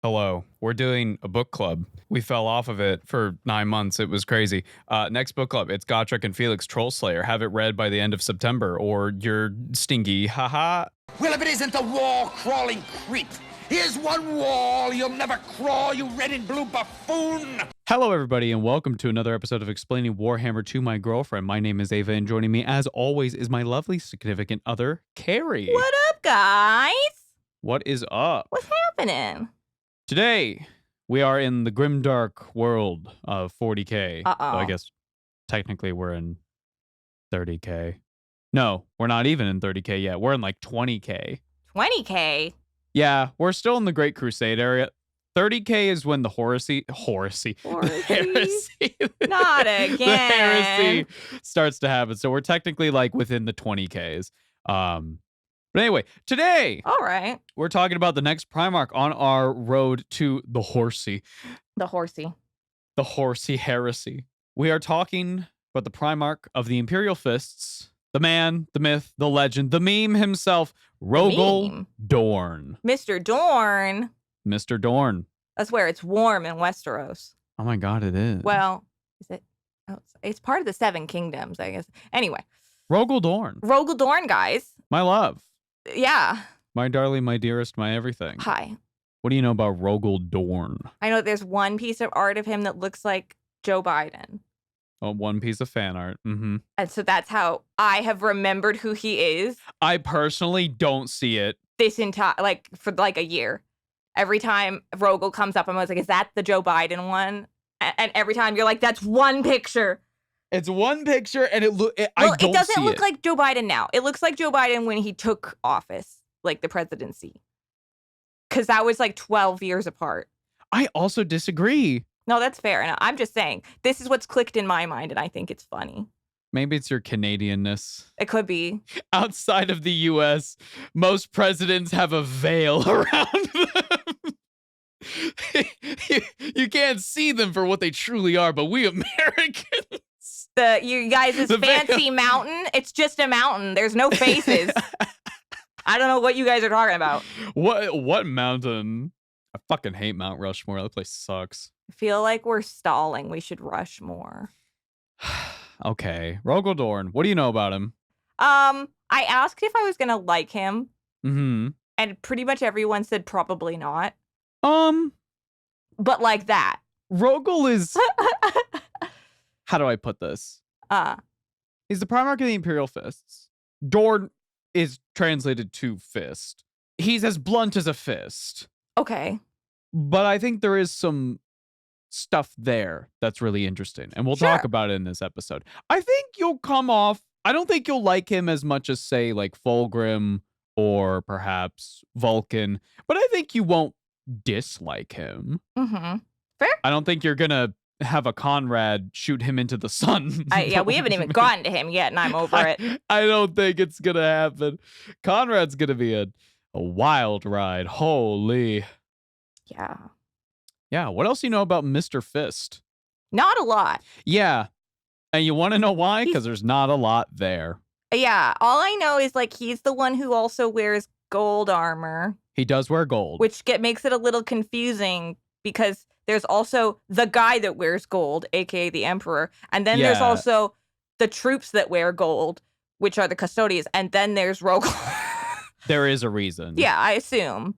Hello. We're doing a book club. We fell off of it for 9 months. It was crazy. Next book club, it's Gotrek and Felix Trollslayer. Have it read by the end of September or you're stingy. Haha. Well, if it isn't the wall-crawling creep. Here's one wall you'll never crawl, you red and blue buffoon! Hello, everybody, and welcome to another episode of Explaining Warhammer to My Girlfriend. My name is Ava, and joining me, as always, is my lovely significant other, Kari. What up, guys? What is up? What's happening? Today, we are in the grimdark world of 40k. Uh-oh. So I guess technically we're in 30k. No, we're not even in 30k yet. We're in like 20k. 20K? Yeah, we're still in the Great Crusade area. 30k is when the heresy. Not again. The heresy starts to happen. So we're technically like within the 20ks. But anyway, today, All right. we're talking about the next Primarch on our road to the horsey. The horsey. The horsey heresy. We are talking about the Primarch of the Imperial Fists, the man, the myth, the legend, the meme himself, Rogal Meme. Dorn. Mr. Dorn. Mr. Dorn. That's where it's warm in Westeros. Oh my god, it is. Well, is it? It's part of the Seven Kingdoms, I guess. Anyway, Rogal Dorn. Rogal Dorn, guys. My love. Yeah. My darling, my dearest, my everything. Hi. What do you know about Rogal Dorn? I know there's one piece of art of him that looks like Joe Biden. Oh, one piece of fan art. Mm-hmm. And so that's how I have remembered who he is I personally don't see it. this entire, for a year. Every time Rogal comes up, I'm always like, is that the Joe Biden one? And every time you're like, that's one picture. It's one picture, and it doesn't look like Joe Biden now. It looks like Joe Biden when he took office, like the presidency. Because that was like 12 years apart. I also disagree. No, that's fair. And I'm just saying, this is what's clicked in my mind, and I think it's funny. Maybe it's your Canadianness. It could be. Outside of the U.S., most presidents have a veil around them. You can't see them for what they truly are, but we Americans. You guys' fancy mountain, it's just a mountain. There's no faces. I don't know what you guys are talking about. What mountain? I fucking hate Mount Rushmore. That place sucks. I feel like we're stalling. We should rush more. Okay. Rogal Dorn. What do you know about him? I asked if I was gonna like him, Mm-hmm. and pretty much everyone said probably not. But like that. Rogal is... How do I put this? He's the Primarch of the Imperial Fists. Dorn is translated to fist. He's as blunt as a fist. Okay. But I think there is some stuff there that's really interesting. And we'll talk about it in this episode. I think you'll come off... I don't think you'll like him as much as, say, like Fulgrim or perhaps Vulcan. But I think you won't dislike him. Mm-hmm. Fair. I don't think you're going to have a Conrad shoot him into the sun. Yeah, we haven't even gotten to him yet, and I'm over it. I don't think it's going to happen. Conrad's going to be a wild ride. Holy. Yeah. Yeah, what else do you know about Mr. Fist? Not a lot. Yeah. And you want to know why? Because there's not a lot there. Yeah, all I know is, he's the one who also wears gold armor. He does wear gold. Which makes it a little confusing, because there's also the guy that wears gold, aka the Emperor. And then there's also the troops that wear gold, which are the custodians. And then there's Rogal. There is a reason. Yeah, I assume.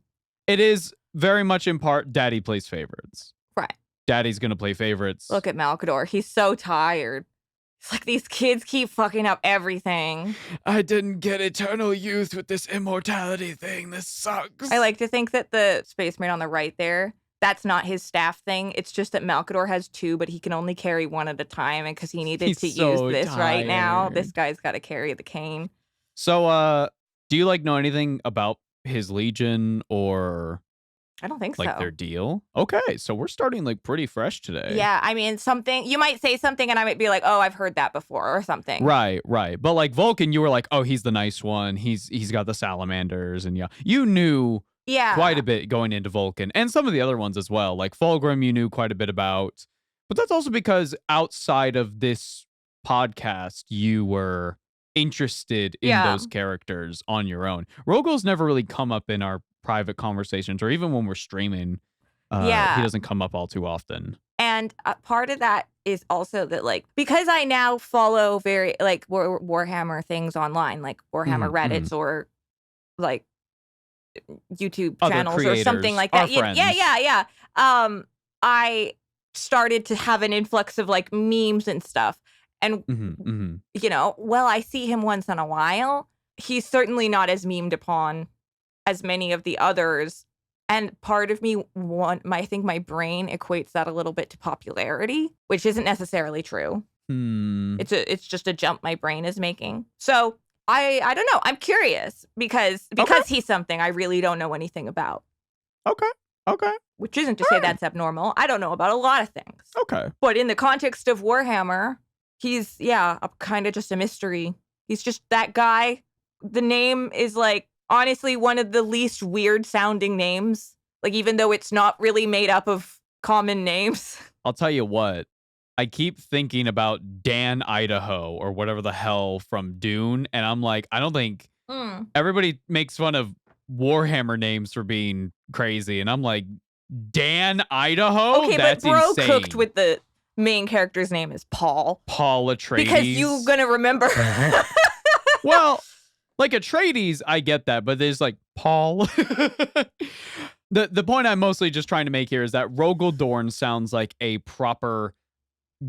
It is very much in part Daddy plays favorites. Right. Daddy's going to play favorites. Look at Malkador. He's so tired. It's like these kids keep fucking up everything. I didn't get eternal youth with this immortality thing. This sucks. I like to think that the Space Marine on the right there, that's not his staff thing. It's just that Malkador has two, but he can only carry one at a time. And because he needed to use this right now, this guy's got to carry the cane. So, do you know anything about his Legion or... I don't think so. Their deal? Okay, so we're starting pretty fresh today. Yeah, I mean, you might say something and I might be like, oh, I've heard that before or something. Right. But Vulcan, you were like, oh, he's the nice one. He's got the salamanders, and you knew quite a bit going into Vulcan, and some of the other ones as well. Like Fulgrim, you knew quite a bit about. But that's also because outside of this podcast, you were interested in those characters on your own. Rogal's never really come up in our private conversations or even when we're streaming. He doesn't come up all too often. And part of that is also that, like, because I now follow very, like, Warhammer things online, like Warhammer Reddits or, like, YouTube Other channels creators, or something like that. Yeah. I started to have an influx of, like, memes and stuff. And, you know, well, I see him once in a while. He's certainly not as memed upon as many of the others. And part of me, I think my brain equates that a little bit to popularity, which isn't necessarily true. It's just a jump my brain is making. So I don't know. I'm curious because he's something I really don't know anything about. Okay. Which isn't to say that's abnormal. I don't know about a lot of things. Okay. But in the context of Warhammer, he's, kind of just a mystery. He's just that guy. The name is, like, honestly one of the least weird sounding names. Like, even though it's not really made up of common names. I'll tell you what. I keep thinking about Dan Idaho or whatever the hell from Dune. And I'm like, I don't think everybody makes fun of Warhammer names for being crazy. And I'm like, Dan Idaho? Okay, that's but bro insane. cooked with the main character's name is Paul. Paul Atreides. Because you're going to remember. Well, like Atreides, I get that, but there's like Paul. The point I'm mostly just trying to make here is that Rogal Dorn sounds like a proper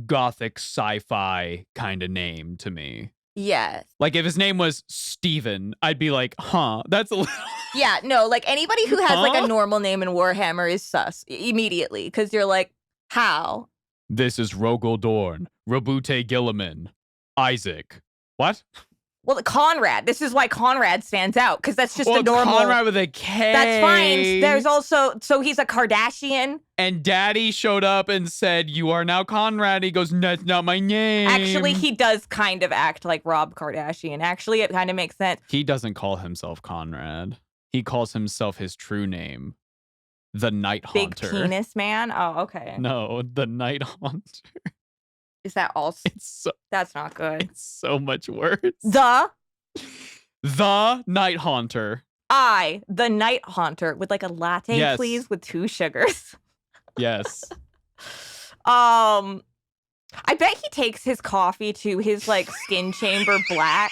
gothic sci-fi kind of name to me. Yes. Like if his name was Steven, I'd be like, that's a little... Yeah, no, like anybody who has like a normal name in Warhammer is sus immediately because you're like, how? This is Rogal Dorn, Robute Gilliman, Isaac. What? Well, Conrad. This is why Conrad stands out because that's just a normal. Conrad with a K. That's fine. There's also, so he's a Kardashian. And Daddy showed up and said, "You are now Conrad." He goes, "That's not my name." Actually, he does kind of act like Rob Kardashian. Actually, it kind of makes sense. He doesn't call himself Conrad. He calls himself his true name, the Night Haunter. Big penis man. Oh, okay. No, the Night Haunter. Is that all? That's not good. It's so much worse. The Night Haunter. The Night Haunter with like a latte, please, with 2 sugars. Yes. I bet he takes his coffee to his like skin chamber black,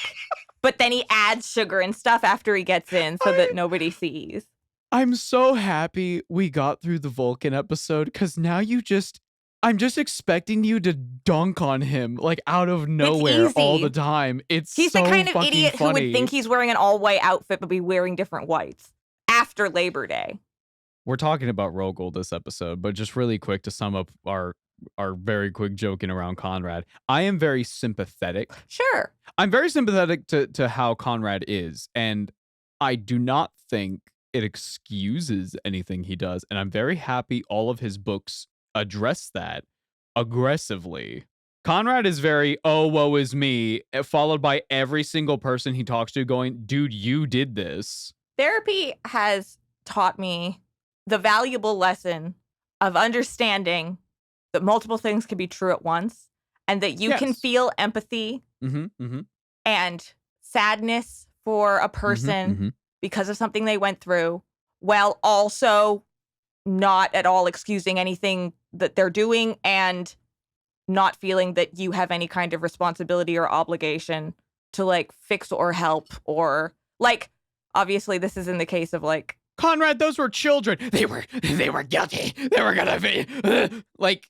but then he adds sugar and stuff after he gets in so that nobody sees. I'm so happy we got through the Vulcan episode because now I'm just expecting you to dunk on him like out of nowhere all the time. He's so the kind of idiot funny. Who would think he's wearing an all-white outfit but be wearing different whites after Labor Day. We're talking about Rogal this episode, but just really quick to sum up our very quick joking around Conrad. I am very sympathetic. Sure. I'm very sympathetic to how Conrad is, and I do not think it excuses anything he does, and I'm very happy all of his books address that aggressively. Conrad is very, oh, woe is me, followed by every single person he talks to going, dude, you did this. Therapy has taught me the valuable lesson of understanding that multiple things can be true at once and that you can feel empathy and sadness for a person because of something they went through while also not at all excusing anything that they're doing and not feeling that you have any kind of responsibility or obligation to like fix or help or like, obviously this is in the case of like, Conrad, those were children. They were guilty. They were gonna be like.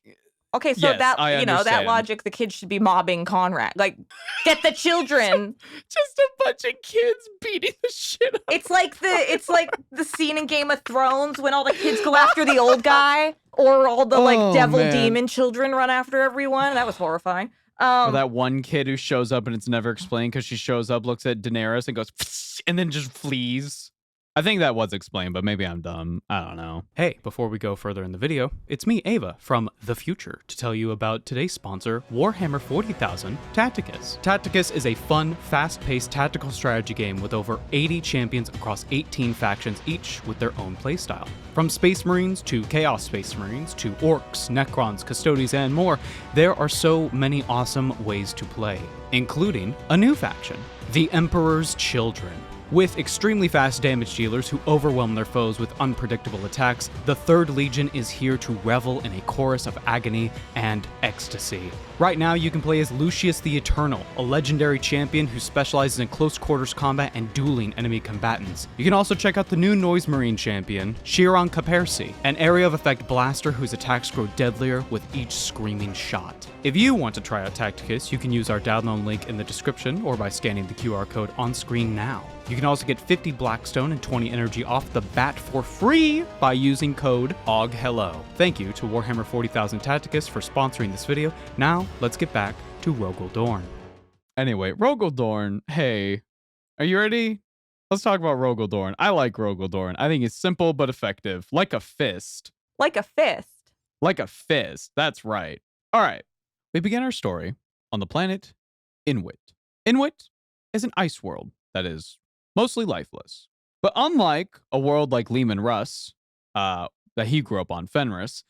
Okay, so yes, that logic, the kids should be mobbing Conrad. Like, get the children. Just a bunch of kids beating the shit out. It's like the scene in Game of Thrones when all the kids go after the old guy, or all the devil demon children run after everyone. That was horrifying. Or that one kid who shows up and it's never explained because she shows up, looks at Daenerys and goes, and then just flees. I think that was explained, but maybe I'm dumb. I don't know. Hey, before we go further in the video, it's me, Ava, from the future, to tell you about today's sponsor, Warhammer 40,000 Tacticus. Tacticus is a fun, fast-paced tactical strategy game with over 80 champions across 18 factions, each with their own playstyle. From Space Marines to Chaos Space Marines to Orcs, Necrons, Custodians, and more, there are so many awesome ways to play, including a new faction, the Emperor's Children. With extremely fast damage dealers who overwhelm their foes with unpredictable attacks, the 3rd Legion is here to revel in a chorus of agony and ecstasy. Right now, you can play as Lucius the Eternal, a legendary champion who specializes in close quarters combat and dueling enemy combatants. You can also check out the new Noise Marine champion, Chiron Capersi, an area of effect blaster whose attacks grow deadlier with each screaming shot. If you want to try out Tacticus, you can use our download link in the description or by scanning the QR code on screen now. You can also get 50 Blackstone and 20 energy off the bat for free by using code OGHELLO. Thank you to Warhammer 40,000 Tacticus for sponsoring this video. Now, let's get back to Rogal Dorn. Anyway, Rogal Dorn, hey, are you ready? Let's talk about Rogal Dorn. I like Rogal Dorn. I think it's simple but effective. Like a fist. Like a fist. Like a fist. That's right. All right. We begin our story on the planet Inwit. Inwit is an ice world that is mostly lifeless. But unlike a world like Leman Russ, that he grew up on, Fenris,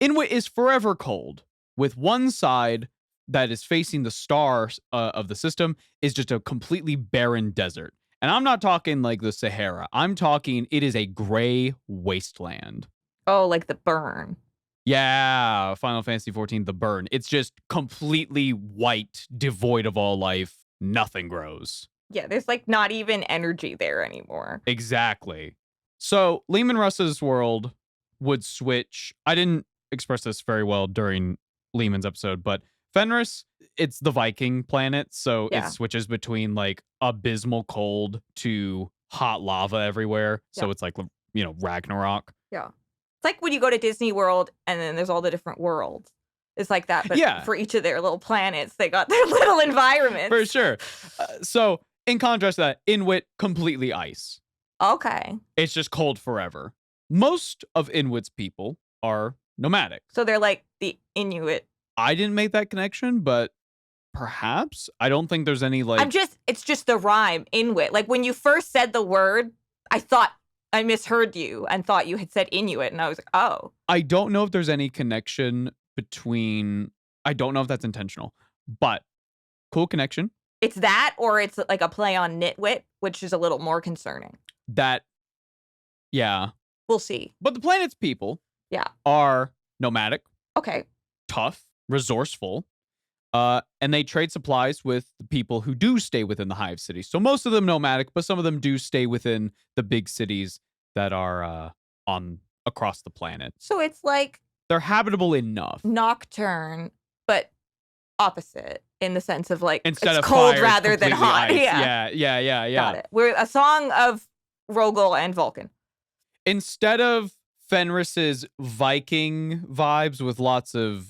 Inwit is forever cold, with one side that is facing the stars of the system is just a completely barren desert. And I'm not talking like the Sahara. I'm talking it is a gray wasteland. Oh, like the burn. Yeah, Final Fantasy XIV, the burn. It's just completely white, devoid of all life. Nothing grows. Yeah, there's like not even energy there anymore. Exactly. So Leman Russ's world would switch. I didn't express this very well during Lehman's episode, but Fenris, it's the Viking planet. So it switches between like abysmal cold to hot lava everywhere. So it's like, you know, Ragnarok. Yeah. It's like when you go to Disney World and then there's all the different worlds. It's like that, but for each of their little planets, they got their little environments. For sure. So in contrast to that, Inwit, completely ice. Okay. It's just cold forever. Most of Inwit's people are nomadic. So they're like the Inuit. I didn't make that connection, but perhaps. I don't think there's any like... It's just the rhyme, Inwit. Like when you first said the word, I thought I misheard you and thought you had said Inuit. And I was like, oh. I don't know if there's any connection between... I don't know if that's intentional, but cool connection. It's that, or it's like a play on nitwit, which is a little more concerning. That, yeah. We'll see. But the planet's people are nomadic. Okay. Tough, resourceful, and they trade supplies with the people who do stay within the hive cities. So most of them nomadic, but some of them do stay within the big cities that are across the planet. So it's like... They're habitable enough. Nocturne, but opposite. In the sense of like, instead it's of cold fire, rather than hot. Ice. Yeah. Got it. We're a song of Rogal and Vulcan. Instead of Fenris's Viking vibes with lots of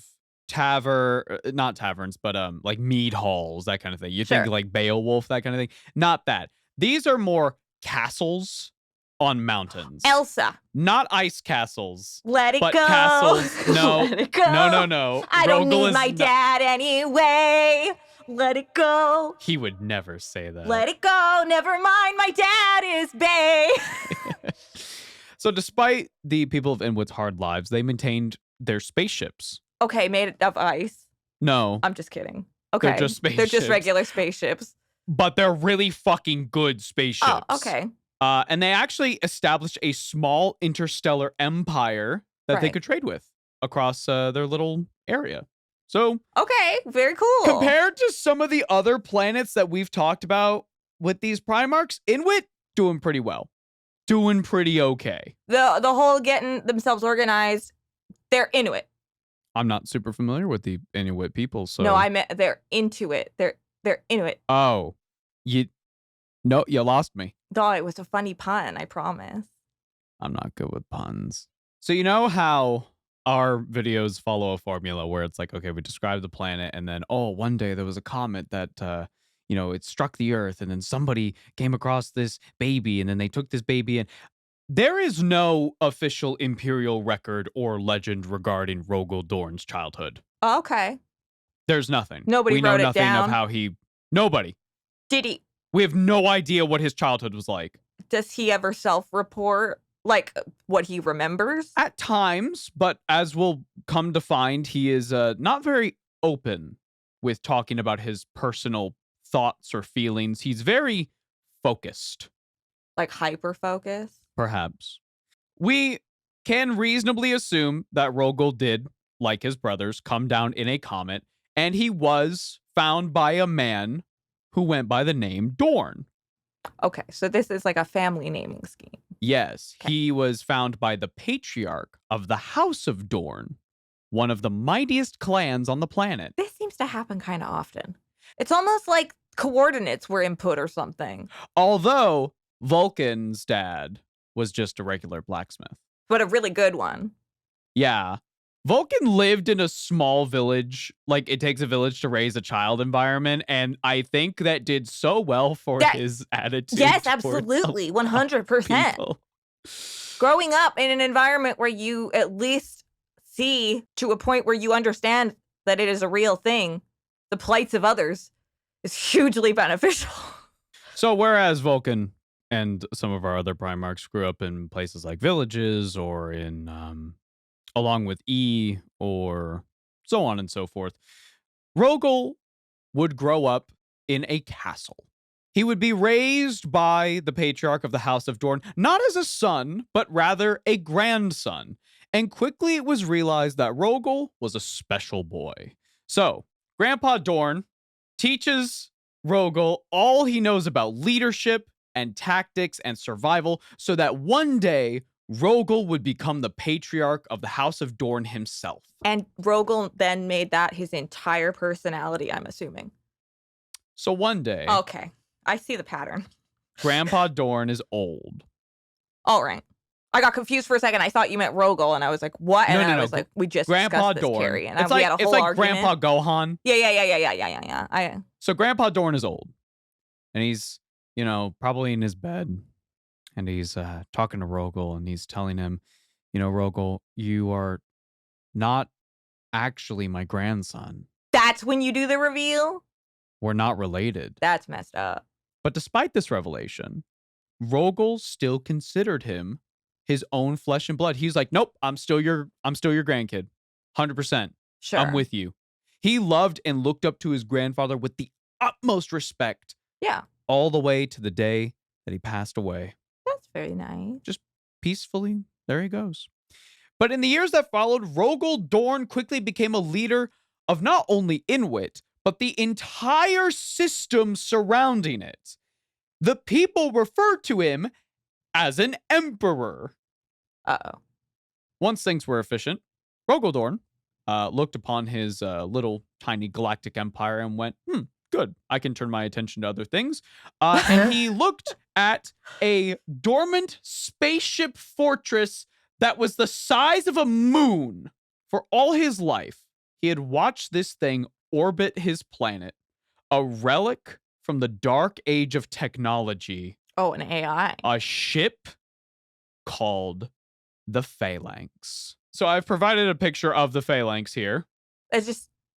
not taverns, but like mead halls, that kind of thing. You think like Beowulf, that kind of thing. Not that. These are more castles on mountains. Elsa. Not ice castles. Let it but go. Castles. No. Let it go. No. I don't need my dad anyway. Let it go. He would never say that. Let it go. Never mind. My dad is Bay. So despite the people of Inwit's hard lives, they maintained their spaceships. Okay, made of ice. No. I'm just kidding. Okay. They're just spaceships. They're just regular spaceships. But they're really fucking good spaceships. Oh, okay. And they actually established a small interstellar empire that they could trade with across their little area. So, okay, very cool. Compared to some of the other planets that we've talked about with these Primarchs, Inwit doing pretty well. Doing pretty okay. The whole getting themselves organized, they're Inuit. I'm not super familiar with the Inuit people, so... No, I meant they're into it. They're Inuit. Oh. You lost me. No, it was a funny pun, I promise. I'm not good with puns. So you know how our videos follow a formula where it's like, okay, we describe the planet and then, one day there was a comet that, it struck the earth and then somebody came across this baby and then they took this baby and there is no official Imperial record or legend regarding Rogal Dorn's childhood. Oh, okay. There's nothing. Nobody wrote it down. We know nothing of how he... Nobody. Did he... We have no idea what his childhood was like. Does he ever self-report, like, what he remembers? At times, but as we'll come to find, he is not very open with talking about his personal thoughts or feelings. He's very focused Like hyper focus? Perhaps. We can reasonably assume that Rogal did, like his brothers, come down in a comet, and he was found by a man who went by the name Dorn. Okay, so this is like a family naming scheme. Yes, he was found by the patriarch of the House of Dorn, one of the mightiest clans on the planet. This seems to happen kind of often. It's almost like coordinates were input or something. Although Vulcan's dad was just a regular blacksmith. But a really good one. Yeah. Vulcan lived in a small village, like it takes a village to raise a child environment, and I think that did so well for his attitude. Yes, absolutely, 100%. Growing up in an environment where you at least see to a point where you understand that it is a real thing, the plights of others, is hugely beneficial. So whereas Vulcan and some of our other Primarchs grew up in places like villages or in along with E or so on and so forth, Rogal would grow up in a castle. He would be raised by the patriarch of the House of Dorn, not as a son, but rather a grandson. And quickly it was realized that Rogal was a special boy. So, Grandpa Dorn teaches Rogal all he knows about leadership and tactics and survival so that one day Rogal would become the patriarch of the House of Dorn himself. And Rogal then made that his entire personality, I'm assuming. So one day... Okay, I see the pattern. Grandpa Dorn is old. All right. I got confused for a second. I thought you meant Rogal, and I was like, what? And I was like, we just Grandpa discussed Dorn. This, Kari. And it's we like, had a whole it's like argument. Grandpa Gohan. Yeah. So Grandpa Dorn is old. And he's, probably in his bed. And he's talking to Rogal, and he's telling him, Rogal, you are not actually my grandson. That's when you do the reveal? We're not related. That's messed up. But despite this revelation, Rogal still considered him his own flesh and blood. He's like, nope, I'm still your grandkid. 100%. Sure. I'm with you. He loved and looked up to his grandfather with the utmost respect. Yeah. All the way to the day that he passed away. That's very nice. Just peacefully, there he goes. But in the years that followed, Rogal Dorn quickly became a leader of not only Inwit, but the entire system surrounding it. The people referred to him as an emperor. Uh-oh. Once things were efficient, Rogal Dorn looked upon his little tiny galactic empire and went, good, I can turn my attention to other things. And he looked at a dormant spaceship fortress that was the size of a moon. For all his life, he had watched this thing orbit his planet, a relic from the dark age of technology. Oh, an AI. A ship called the Phalanx. So I've provided a picture of the Phalanx here.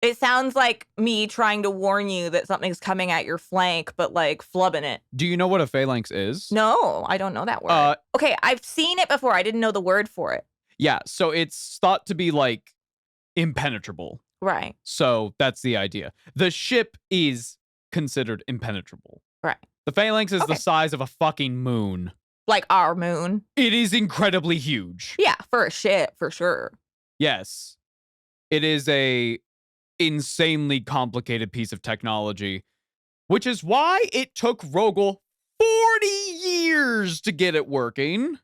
It sounds like me trying to warn you that something's coming at your flank, but like flubbing it. Do you know what a Phalanx is? No, I don't know that word. Okay, I've seen it before. I didn't know the word for it. Yeah, so it's thought to be like impenetrable. Right. So that's the idea. The ship is considered impenetrable. Right. The Phalanx is the size of a fucking moon. Like our moon. It is incredibly huge. Yeah, for a ship, for sure. Yes. It is a insanely complicated piece of technology, which is why it took Rogal 40 years to get it working.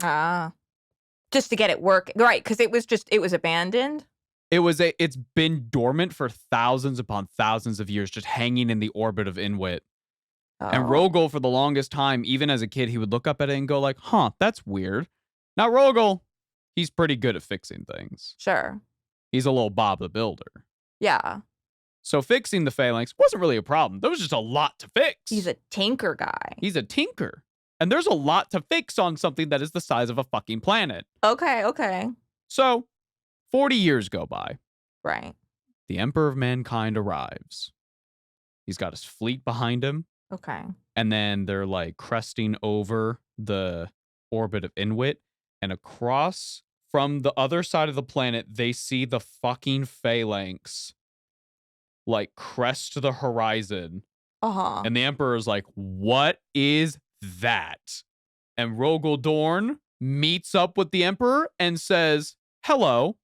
Just to get it working. Right, because it was abandoned. It's been dormant for thousands upon thousands of years, just hanging in the orbit of Inwit. Oh. And Rogal, for the longest time, even as a kid, he would look up at it and go like, that's weird. Now Rogal, he's pretty good at fixing things. Sure. He's a little Bob the Builder. Yeah. So fixing the Phalanx wasn't really a problem. There was just a lot to fix. He's a tinker guy. He's a tinker. And there's a lot to fix on something that is the size of a fucking planet. Okay. So 40 years go by. Right. The Emperor of Mankind arrives. He's got his fleet behind him. Okay. And then they're like cresting over the orbit of Inwit. And across from the other side of the planet, they see the fucking Phalanx like crest the horizon. Uh-huh. And the Emperor's like, what is that? And Rogal Dorn meets up with the Emperor and says, "Hello,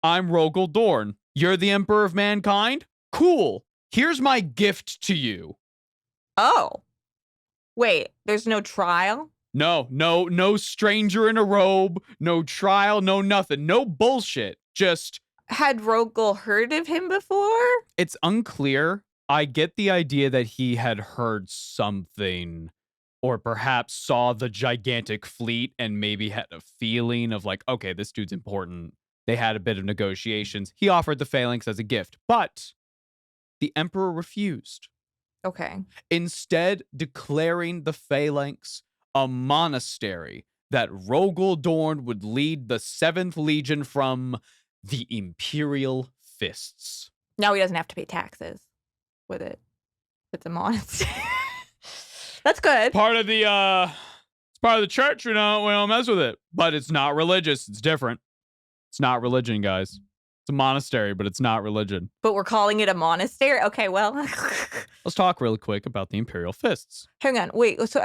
I'm Rogal Dorn. You're the Emperor of Mankind? Cool. Here's my gift to you." Oh. Wait, there's no trial? No stranger in a robe, no trial, no nothing, no bullshit. Just... Had Rogal heard of him before? It's unclear. I get the idea that he had heard something, or perhaps saw the gigantic fleet and maybe had a feeling of like, okay, this dude's important. They had a bit of negotiations. He offered the phalanx as a gift, but the Emperor refused. Okay. Instead, declaring the phalanx a monastery that Rogal Dorn would lead the 7th Legion from the Imperial Fists. Now he doesn't have to pay taxes with it. It's a monastery. That's good. Part of the it's part of the church, we don't mess with it. But it's not religious. It's different. It's not religion, guys. It's a monastery, but it's not religion. But we're calling it a monastery? Okay, well. Let's talk really quick about the Imperial Fists. Hang on. Wait. So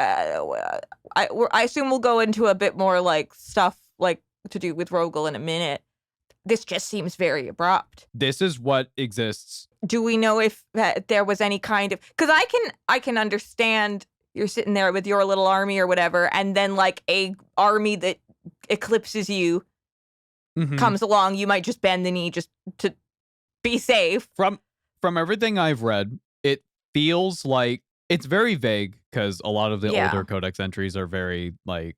I assume we'll go into a bit more like stuff like to do with Rogal in a minute. This just seems very abrupt. This is what exists. Do we know if there was any kind of... Because I can understand you're sitting there with your little army or whatever, and then like a army that eclipses you comes along. You might just bend the knee just to be safe. From everything I've read, it feels like it's very vague because a lot of the older codex entries are very like,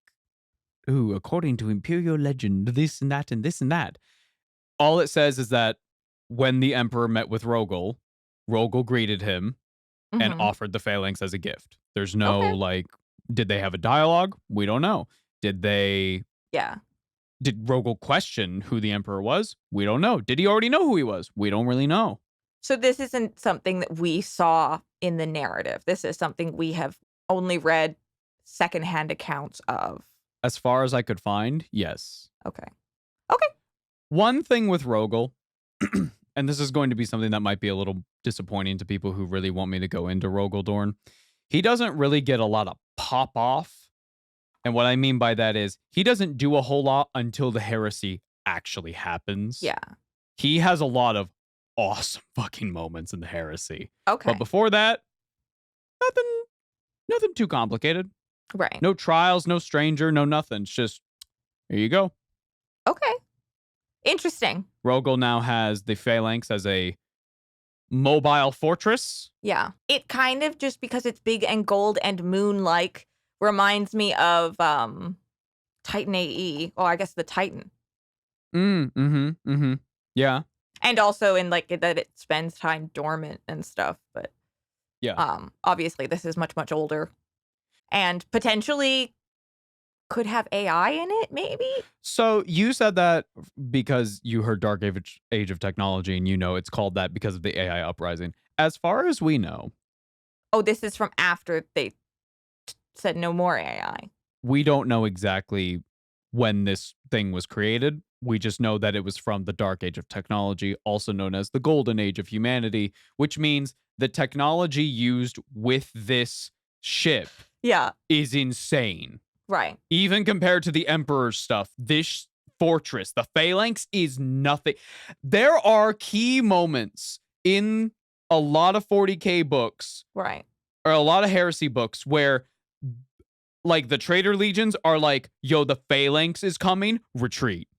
ooh, according to Imperial legend, this and that and this and that. All it says is that when the Emperor met with Rogal, Rogal greeted him and offered the phalanx as a gift. There's no like, did they have a dialogue? We don't know. Did they? Yeah. Did Rogal question who the Emperor was? We don't know. Did he already know who he was? We don't really know. So this isn't something that we saw in the narrative. This is something we have only read secondhand accounts of. As far as I could find, yes. Okay. One thing with Rogal, and this is going to be something that might be a little disappointing to people who really want me to go into Rogal Dorn. He doesn't really get a lot of pop off. And what I mean by that is he doesn't do a whole lot until the heresy actually happens. Yeah. He has a lot of awesome fucking moments in the heresy. Okay. But before that, nothing too complicated. Right. No trials, no stranger, no nothing. It's just, here you go. Okay. Interesting. Rogal now has the phalanx as a mobile fortress. Yeah. It kind of, just because it's big and gold and moon-like, reminds me of Titan AE. Oh, I guess the Titan. Yeah. And also in like that it spends time dormant and stuff. But yeah. Obviously this is much, much older. And potentially could have AI in it, maybe? So you said that because you heard Dark Age of Technology, and you know it's called that because of the AI uprising. As far as we know... Oh, this is from after they said no more AI. We don't know exactly when this thing was created. We just know that it was from the Dark Age of Technology, also known as the Golden Age of Humanity, which means the technology used with this ship is insane. Right. Even compared to the Emperor's stuff, this fortress, the phalanx, is nothing. There are key moments in a lot of 40k books, right, or a lot of heresy books, where like the traitor legions are like, yo, the phalanx is coming, retreat.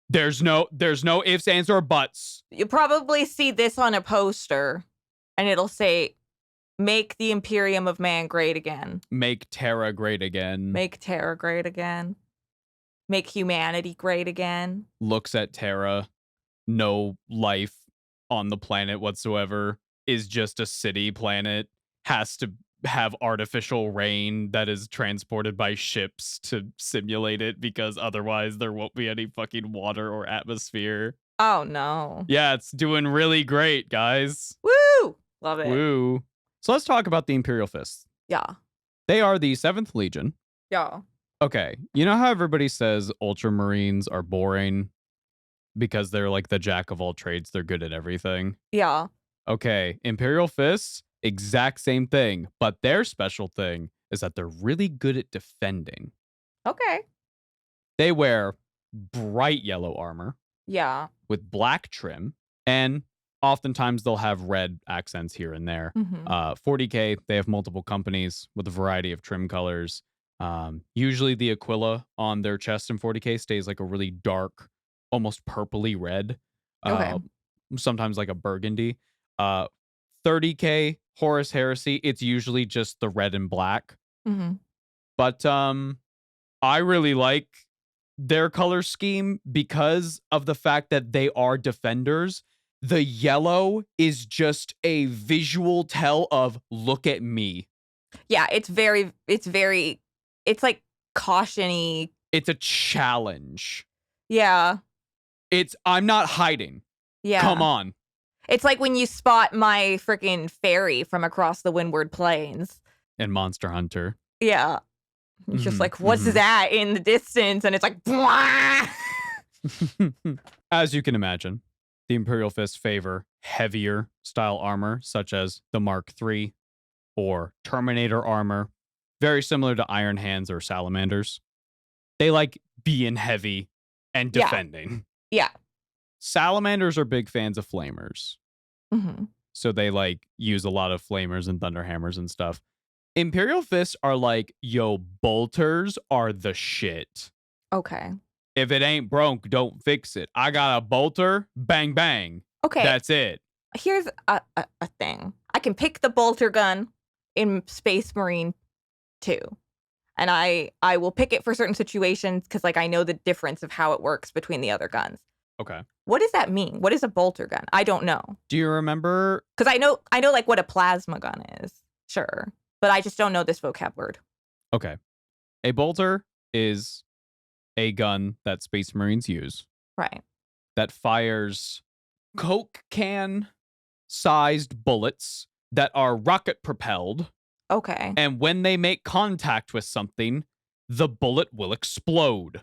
There's no ifs, ands, or buts. You'll probably see this on a poster, and it'll say, "Make the Imperium of Man great again. Make Terra great again. Make Terra great again. Make humanity great again." Looks at Terra. No life on the planet whatsoever. Is just a city planet. Has to have artificial rain that is transported by ships to simulate it, because otherwise there won't be any fucking water or atmosphere. Oh, no. Yeah, it's doing really great, guys. Woo! Love it. Woo. So let's talk about the Imperial Fists. Yeah. They are the 7th Legion. Yeah. Okay. You know how everybody says Ultramarines are boring because they're like the jack of all trades. They're good at everything. Yeah. Okay. Imperial Fists, exact same thing. But their special thing is that they're really good at defending. Okay. They wear bright yellow armor. Yeah. With black trim, and oftentimes they'll have red accents here and there. 40k, they have multiple companies with a variety of trim colors. Usually the Aquila on their chest in 40k stays like a really dark, almost purpley red. Sometimes like a burgundy. 30k Horus Heresy, it's usually just the red and black. But I really like their color scheme because of the fact that they are defenders. The yellow is just a visual tell of look at me. Yeah, it's like caution-y. It's a challenge. Yeah. I'm not hiding. Yeah. Come on. It's like when you spot my freaking fairy from across the Windward Plains. And Monster Hunter. Yeah. It's just like, what's that in the distance? And it's like, blah! As you can imagine, the Imperial Fists favor heavier style armor, such as the Mark III or Terminator armor, very similar to Iron Hands or Salamanders. They like being heavy and defending. Yeah. Salamanders are big fans of flamers. So they like use a lot of flamers and thunderhammers and stuff. Imperial Fists are like, yo, bolters are the shit. Okay. If it ain't broke, don't fix it. I got a bolter, bang, bang. Okay. That's it. Here's a thing. I can pick the bolter gun in Space Marine 2. And I will pick it for certain situations because like I know the difference of how it works between the other guns. Okay. What does that mean? What is a bolter gun? I don't know. Do you remember? Because I know like what a plasma gun is. Sure. But I just don't know this vocab word. Okay. A bolter is a gun that Space Marines use. Right. That fires Coke can sized bullets that are rocket propelled. Okay. And when they make contact with something, the bullet will explode.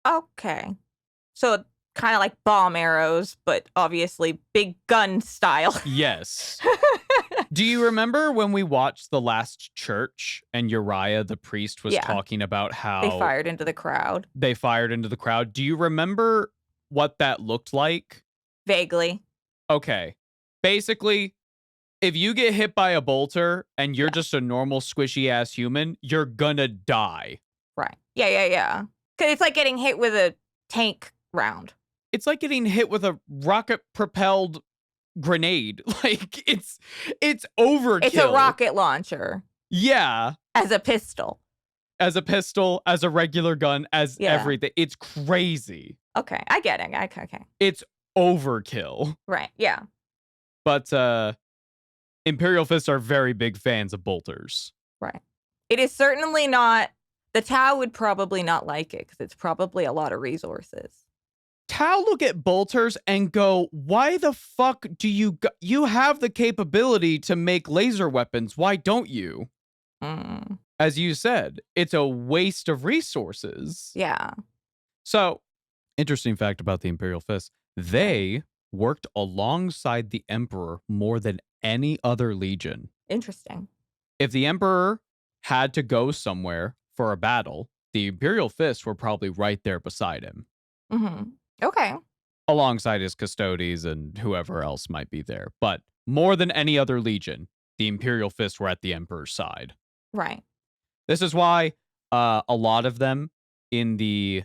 Okay. So kind of like bomb arrows, but obviously big gun style. Yes. Do you remember when we watched The Last Church and Uriah the priest was talking about how they fired into the crowd? Do you remember what that looked like? Vaguely. Okay. Basically, if you get hit by a bolter and you're just a normal squishy ass human, you're gonna die. Right. Yeah. Because it's like getting hit with a tank round. It's like getting hit with a rocket propelled grenade. Like it's overkill. It's a rocket launcher. Yeah. As a pistol, as a regular gun, as everything. It's crazy. Okay, I get it. Okay. It's overkill. Right, yeah. But Imperial Fists are very big fans of bolters. Right. It is certainly not, the Tau would probably not like it because it's probably a lot of resources. Tau look at bolters and go, why the fuck do you have the capability to make laser weapons? Why don't you? As you said, it's a waste of resources. Yeah. So, interesting fact about the Imperial Fists, they worked alongside the Emperor more than any other legion. Interesting. If the Emperor had to go somewhere for a battle, the Imperial Fists were probably right there beside him. Okay. Alongside his custodies and whoever else might be there. But more than any other legion, the Imperial Fists were at the Emperor's side. Right. This is why a lot of them in the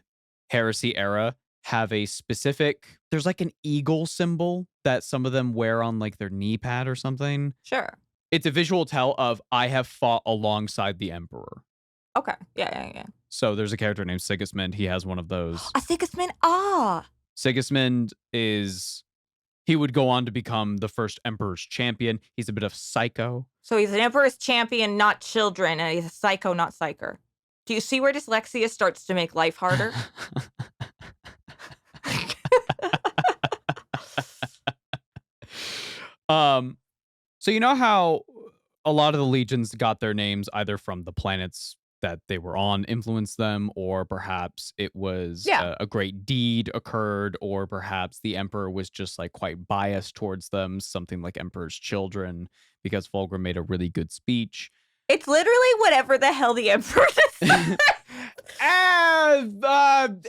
Heresy era have a specific, there's like an eagle symbol that some of them wear on like their knee pad or something. Sure. It's a visual tell of I have fought alongside the Emperor. Okay. Yeah. So there's a character named Sigismund. He has one of those. Sigismund. Sigismund he would go on to become the first Emperor's champion. He's a bit of psycho. So he's an Emperor's champion, not children, and he's a psycho, not psyker. Do you see where dyslexia starts to make life harder? So you know how a lot of the legions got their names either from the planets that they were on influenced them, or perhaps it was a great deed occurred, or perhaps the Emperor was just like quite biased towards them, something like Emperor's Children, because Fulgrim made a really good speech. It's literally whatever the hell the Emperor says.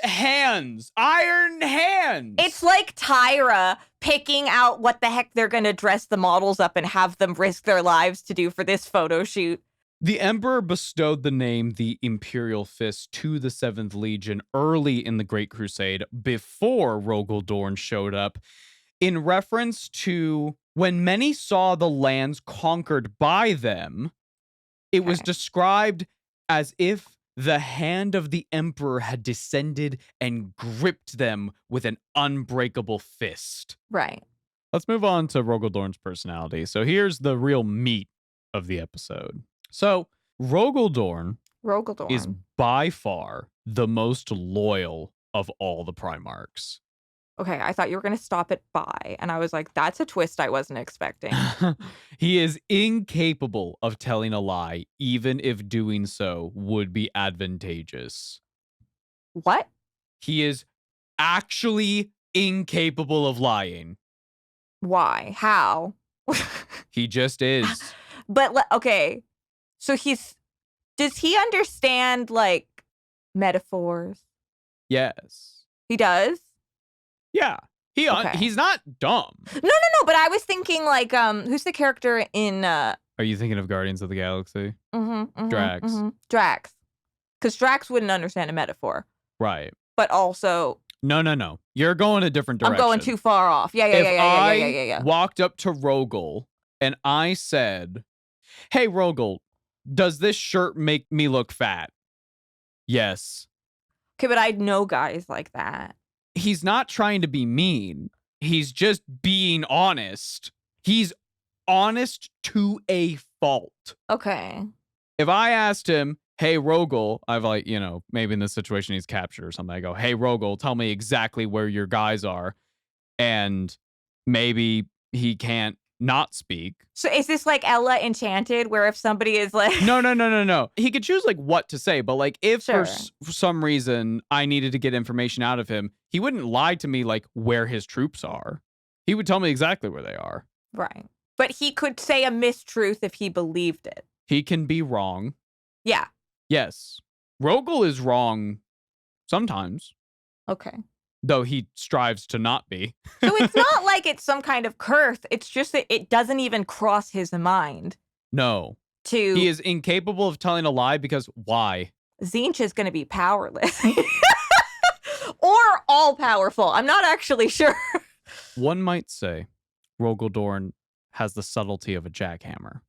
Hands. Iron hands. It's like Tyra picking out what the heck they're going to dress the models up and have them risk their lives to do for this photo shoot. The Emperor bestowed the name the Imperial Fists to the 7th Legion early in the Great Crusade before Rogal Dorn showed up, in reference to when many saw the lands conquered by them, it was described as if the hand of the Emperor had descended and gripped them with an unbreakable fist. Right. Let's move on to Rogal Dorn's personality. So here's the real meat of the episode. So Rogal Dorn is by far the most loyal of all the primarchs. Okay, I thought you were going to stop at by, and I was like, that's a twist I wasn't expecting. He is incapable of telling a lie, even if doing so would be advantageous. What? He is actually incapable of lying. Why? How? He just is. But, okay, so does he understand, like, metaphors? Yes. He does? Yeah. He's not dumb. No, but I was thinking, like, who's the character in... Are you thinking of Guardians of the Galaxy? Drax. Drax. Because Drax wouldn't understand a metaphor. Right. But also... No. You're going a different direction. I'm going too far off. Yeah. If I walked up to Rogal and I said, hey, Rogal, does this shirt make me look fat? Yes. Okay, but I know guys like that. He's not trying to be mean. He's just being honest. He's honest to a fault. Okay. If I asked him, hey, Rogal, I've like, maybe in this situation he's captured or something. I go, hey, Rogal, tell me exactly where your guys are. And maybe he can't not speak. So is this like Ella Enchanted, where if somebody is like... No. He could choose like what to say, but like if for some reason I needed to get information out of him, he wouldn't lie to me like where his troops are. He would tell me exactly where they are. Right. But he could say a mistruth if he believed it. He can be wrong. Yeah. Yes. Rogal is wrong sometimes. Okay. Though he strives to not be. So it's not like it's some kind of curse. It's just that it doesn't even cross his mind. No. He is incapable of telling a lie because why? Tzeentch is going to be powerless. Or all-powerful. I'm not actually sure. One might say Rogal Dorn has the subtlety of a jackhammer,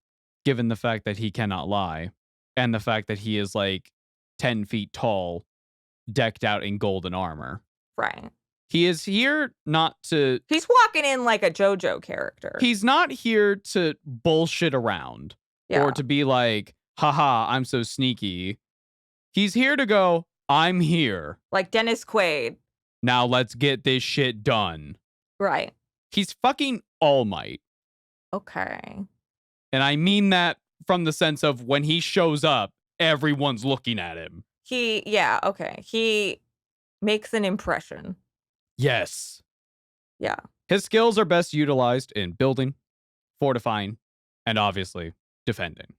given the fact that he cannot lie, and the fact that he is like 10 feet tall, decked out in golden armor. Right. He is here not to... He's walking in like a JoJo character. He's not here to bullshit around or to be like, haha, I'm so sneaky. He's here to go, I'm here. Like Dennis Quaid. Now let's get this shit done. Right. He's fucking All Might. Okay. And I mean that from the sense of when he shows up, everyone's looking at him. Okay. He makes an impression. Yes. Yeah. His skills are best utilized in building, fortifying, and obviously defending.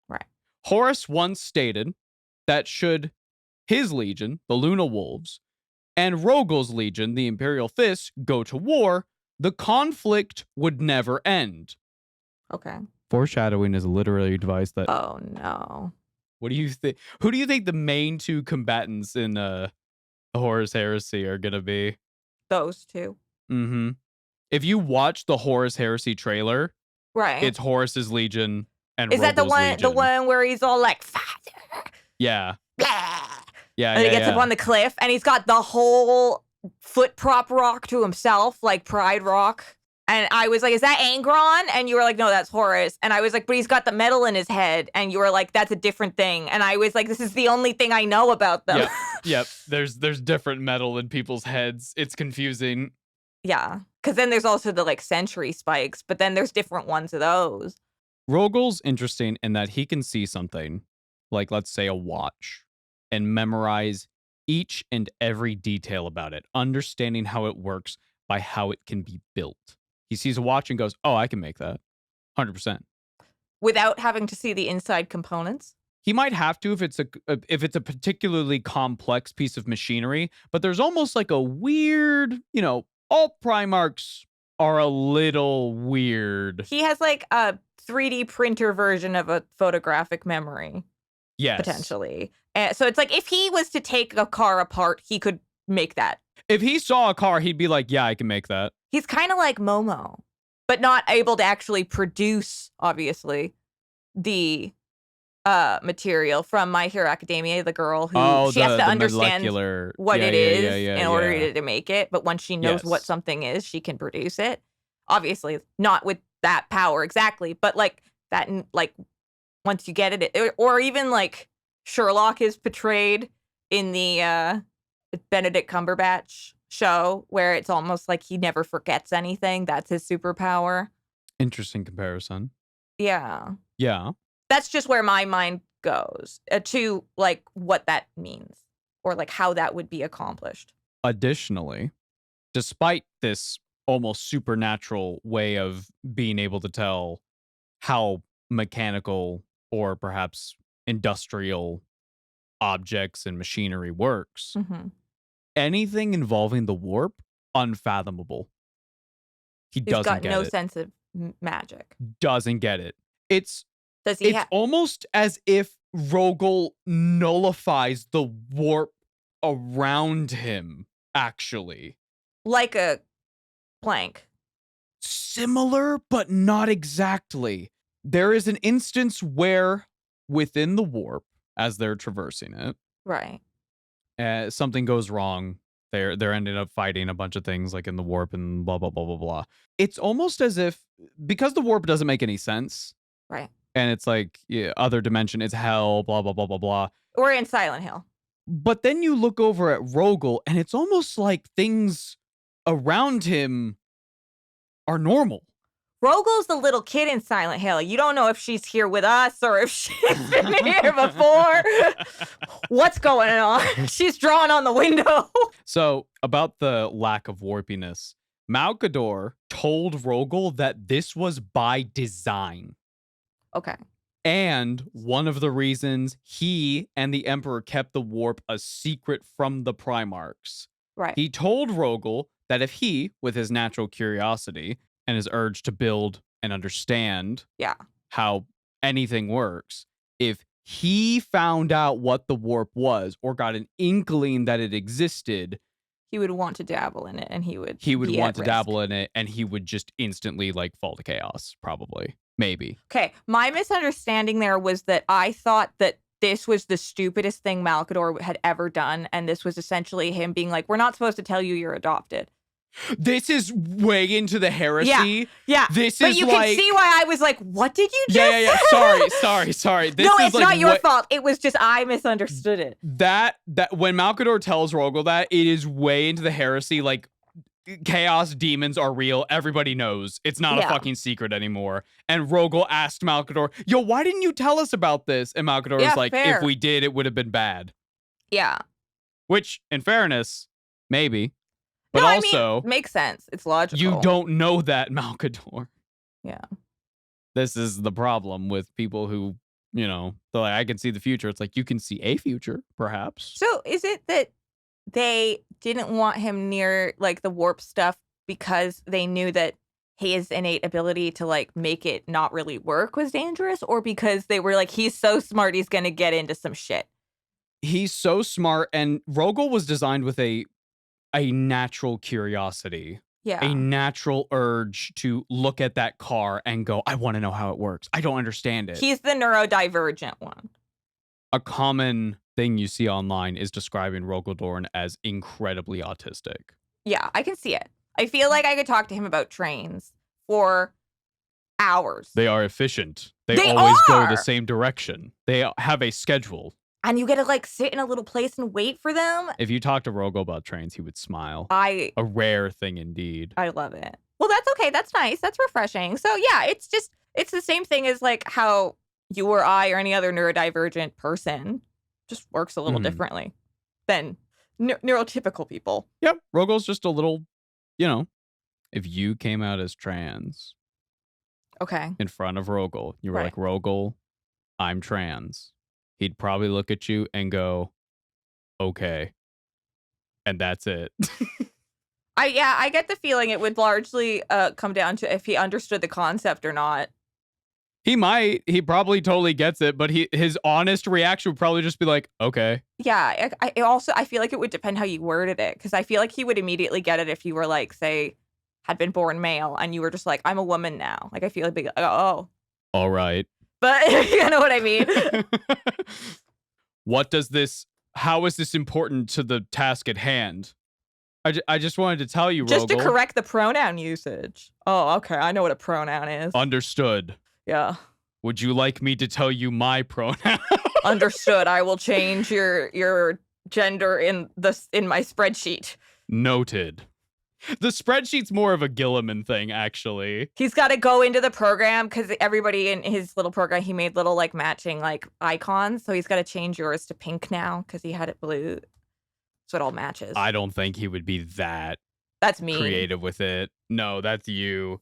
Right. Horus once stated that should his legion, the Luna Wolves, and Rogal's legion, the Imperial Fists, go to war, the conflict would never end. Okay. Foreshadowing is a literary device that... Oh, no. What do you think? Who do you think the main two combatants in Horus Heresy are gonna be? Those two. Mm-hmm. If you watch the Horus Heresy trailer, right, it's Horus's legion and is that the one? Legion. The one where he's all like, Father. Yeah. Blah. Yeah. And he gets up on the cliff, and he's got the whole foot prop rock to himself, like Pride Rock. And I was like, is that Angron? And you were like, no, that's Horus. And I was like, but he's got the metal in his head. And you were like, that's a different thing. And I was like, this is the only thing I know about them. Yep. There's different metal in people's heads. It's confusing. Yeah. Because then there's also the like century spikes, but then there's different ones of those. Rogal's interesting in that he can see something, like let's say a watch, and memorize each and every detail about it, understanding how it works by how it can be built. He sees a watch and goes, oh, I can make that. 100%. Without having to see the inside components? He might have to if it's a particularly complex piece of machinery, but there's almost like a weird, all Primarchs are a little weird. He has like a 3D printer version of a photographic memory. Yes. Potentially. So it's like if he was to take a car apart, he could make that. If he saw a car, he'd be like, yeah, I can make that. He's kind of like Momo, but not able to actually produce, obviously, the material from My Hero Academia, the girl who she has to understand what it is in order to make it. But once she knows what something is, she can produce it. Obviously, not with that power exactly, but like that, like once you get it, or even like Sherlock is portrayed in the Benedict Cumberbatch show, where it's almost like he never forgets anything. That's his superpower. Interesting comparison. Yeah. Yeah. That's just where my mind goes to like what that means or like how that would be accomplished. Additionally, despite this almost supernatural way of being able to tell how mechanical or perhaps industrial objects and machinery works, anything involving the warp, unfathomable. He's doesn't get it. He's got no sense of magic. Doesn't get it. It's Does he almost as if Rogal nullifies the warp around him, actually. Like a plank. Similar, but not exactly. There is an instance where within the warp, as they're traversing it, right, something goes wrong. They're ending up fighting a bunch of things like in the warp and blah blah blah blah blah. It's almost as if, because the warp doesn't make any sense, right, and it's like other dimension, it's hell, blah blah blah blah blah. Or in Silent Hill. But then you look over at Rogal, and it's almost like things around him are normal. Rogal's the little kid in Silent Hill. You don't know if she's here with us or if she's been here before. What's going on? She's drawn on the window. So, about the lack of warpiness, Malkador told Rogal that this was by design. Okay. And one of the reasons he and the Emperor kept the warp a secret from the Primarchs. Right. He told Rogal that if he, with his natural curiosity and his urge to build and understand how anything works, if he found out what the warp was or got an inkling that it existed, he would want to dabble in it, and he would want to dabble in it, and he would just instantly like fall to chaos, probably. Maybe. Okay, my misunderstanding there was that I thought that this was the stupidest thing Malkador had ever done, and this was essentially him being like, we're not supposed to tell you you're adopted. This is way into the heresy. Yeah. But you can see why I was like, what did you just say? Sorry. No, it's not your fault. It was just I misunderstood it. That when Malkador tells Rogal that, it is way into the heresy. Like, chaos demons are real. Everybody knows. It's not a fucking secret anymore. And Rogal asked Malkador, yo, why didn't you tell us about this? And Malkador was like, fair. If we did, it would have been bad. Yeah. Which, in fairness, maybe. But no, also, I mean, makes sense. It's logical. You don't know that, Malkador. Yeah. This is the problem with people who, they're like, I can see the future. It's like, you can see a future, perhaps. So is it that they didn't want him near like the warp stuff because they knew that his innate ability to like make it not really work was dangerous, or because they were like, he's so smart, he's going to get into some shit? He's so smart, and Rogal was designed with a natural curiosity, a natural urge to look at that car and go, I want to know how it works. I don't understand it. He's the neurodivergent one. A common thing you see online is describing Rogal Dorn as incredibly autistic. Yeah, I can see it. I feel like I could talk to him about trains for hours. They are efficient. They always go the same direction. They have a schedule. And you get to like sit in a little place and wait for them. If you talk to Rogal about trains, he would smile. A rare thing indeed. I love it. Well, that's okay. That's nice. That's refreshing. So yeah, it's the same thing as like how you or I or any other neurodivergent person just works a little differently than neurotypical people. Yep. Rogal's just a little, if you came out as trans. Okay. In front of Rogal, you were like, Rogal, I'm trans. he'd probably look at you and go, okay. And that's it. I get the feeling it would largely come down to if he understood the concept or not. He might. He probably totally gets it, but his honest reaction would probably just be like, okay. Yeah, I feel like it would depend how you worded it, because I feel like he would immediately get it if you were like, say, had been born male and you were just like, I'm a woman now. Like, I feel like, oh. All right. But you know what I mean? How is this important to the task at hand? I just wanted to tell you, just Rogal. to correct the pronoun usage. Oh, okay. I know what a pronoun is. Understood. Yeah. Would you like me to tell you my pronoun? Understood. I will change your gender in my spreadsheet. Noted. The spreadsheet's more of a Gilliman thing, actually. He's got to go into the program because everybody in his little program, he made little like matching like icons. So he's got to change yours to pink now because he had it blue. So it all matches. I don't think he would be that That's me. creative with it. No, that's you.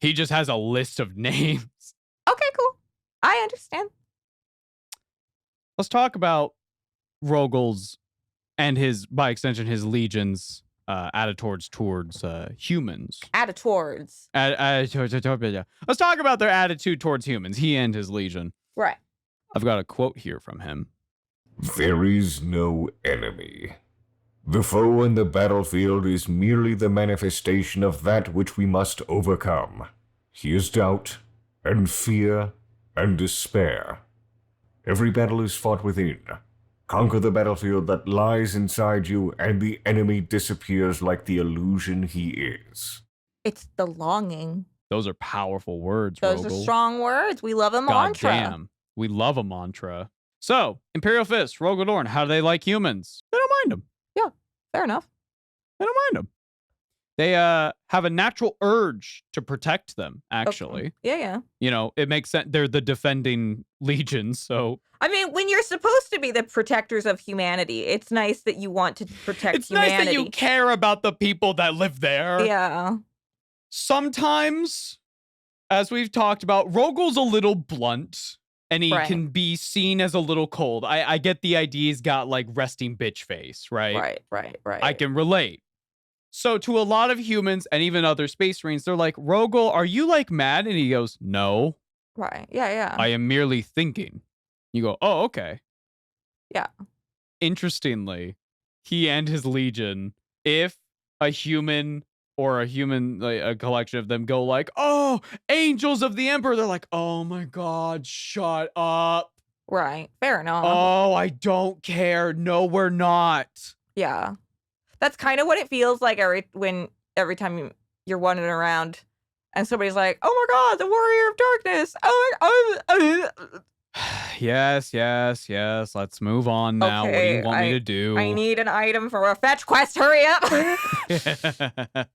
He just has a list of names. Okay, cool. I understand. Let's talk about Rogal's and by extension, his legions attitudes towards humans. Attitudes. Yeah. Let's talk about their attitude towards humans, he and his legion. Right. I've got a quote here from him. There is no enemy. The foe in the battlefield is merely the manifestation of that which we must overcome. He is doubt, and fear, and despair. Every battle is fought within. Conquer the battlefield that lies inside you, and the enemy disappears like the illusion he is. It's the longing. Those are powerful words, Those Rogal. are strong words. We love a God mantra. damn. We love a mantra. So, Imperial Fists, Rogal Dorn, how do they like humans? They don't mind them. Yeah, fair enough. They don't mind them. They have a natural urge to protect them, actually. Okay. Yeah. You know, it makes sense. They're the defending legions, so... I mean, when you're supposed to be the protectors of humanity, it's nice that you want to protect humanity. It's nice that you care about the people that live there. Yeah. Sometimes, as we've talked about, Rogal's a little blunt, and he can be seen as a little cold. I get the idea he's got, like, resting bitch face, right? Right. I can relate. So to a lot of humans and even other space marines, they're like, Rogal, are you, like, mad? And he goes, no. Right. Yeah. I am merely thinking. You go, oh, okay. Yeah. Interestingly, he and his legion, if a human or like, a collection of them go like, oh, angels of the emperor, they're like, oh my God, shut up. Right. Fair enough. Oh, I don't care. No, we're not. Yeah. That's kind of what it feels like every time you're wandering around and somebody's like, oh my God, the warrior of darkness. Yes. Let's move on now. Okay, what do you want me to do? I need an item for a fetch quest. Hurry up.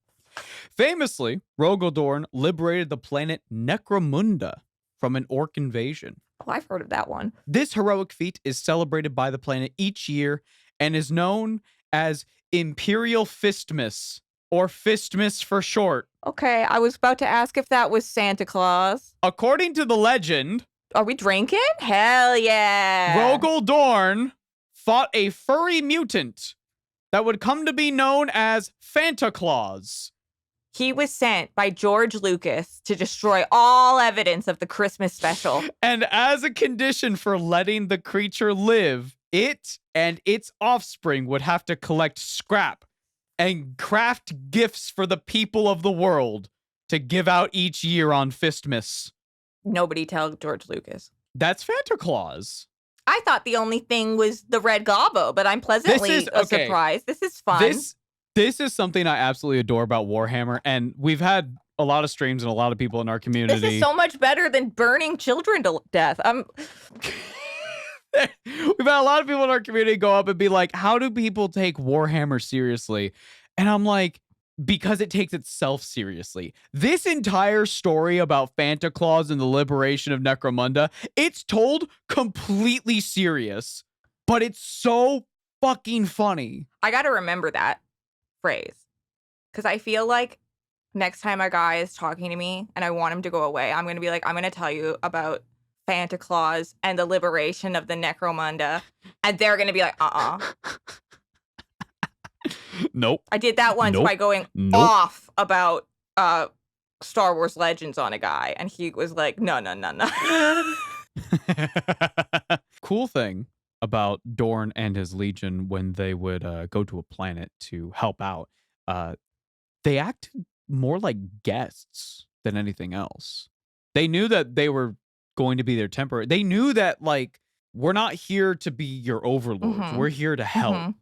Famously, Rogal Dorn liberated the planet Necromunda from an orc invasion. Oh, I've heard of that one. This heroic feat is celebrated by the planet each year and is known as Imperial Fistmas, or Fistmas for short. Okay, I was about to ask if that was Santa Claus. According to the legend... Are we drinking? Hell yeah! Rogal Dorn fought a furry mutant that would come to be known as Fanta Claus. He was sent by George Lucas to destroy all evidence of the Christmas special. And as a condition for letting the creature live, it and its offspring would have to collect scrap and craft gifts for the people of the world to give out each year on Fistmas. Nobody tell George Lucas. That's Santa Claus. I thought the only thing was the red gobbo, but I'm pleasantly surprised. This is fun. This is something I absolutely adore about Warhammer, and we've had a lot of streams and a lot of people in our community. This is so much better than burning children to death. We've had a lot of people in our community go up and be like, how do people take Warhammer seriously? And I'm like, because it takes itself seriously. This entire story about Fanta Claus and the liberation of Necromunda, it's told completely serious, but it's so fucking funny. I gotta remember that phrase, because I feel like next time a guy is talking to me and I want him to go away, I'm gonna be like, I'm gonna tell you about Santa Claus and the liberation of the Necromunda, and they're going to be like, Nope. I did that once by going off about Star Wars Legends on a guy, and he was like, no. Cool thing about Dorn and his legion when they would go to a planet to help out, they acted more like guests than anything else. They knew that they were going to be there temporary. They knew that, like, we're not here to be your overlords. We're here to help.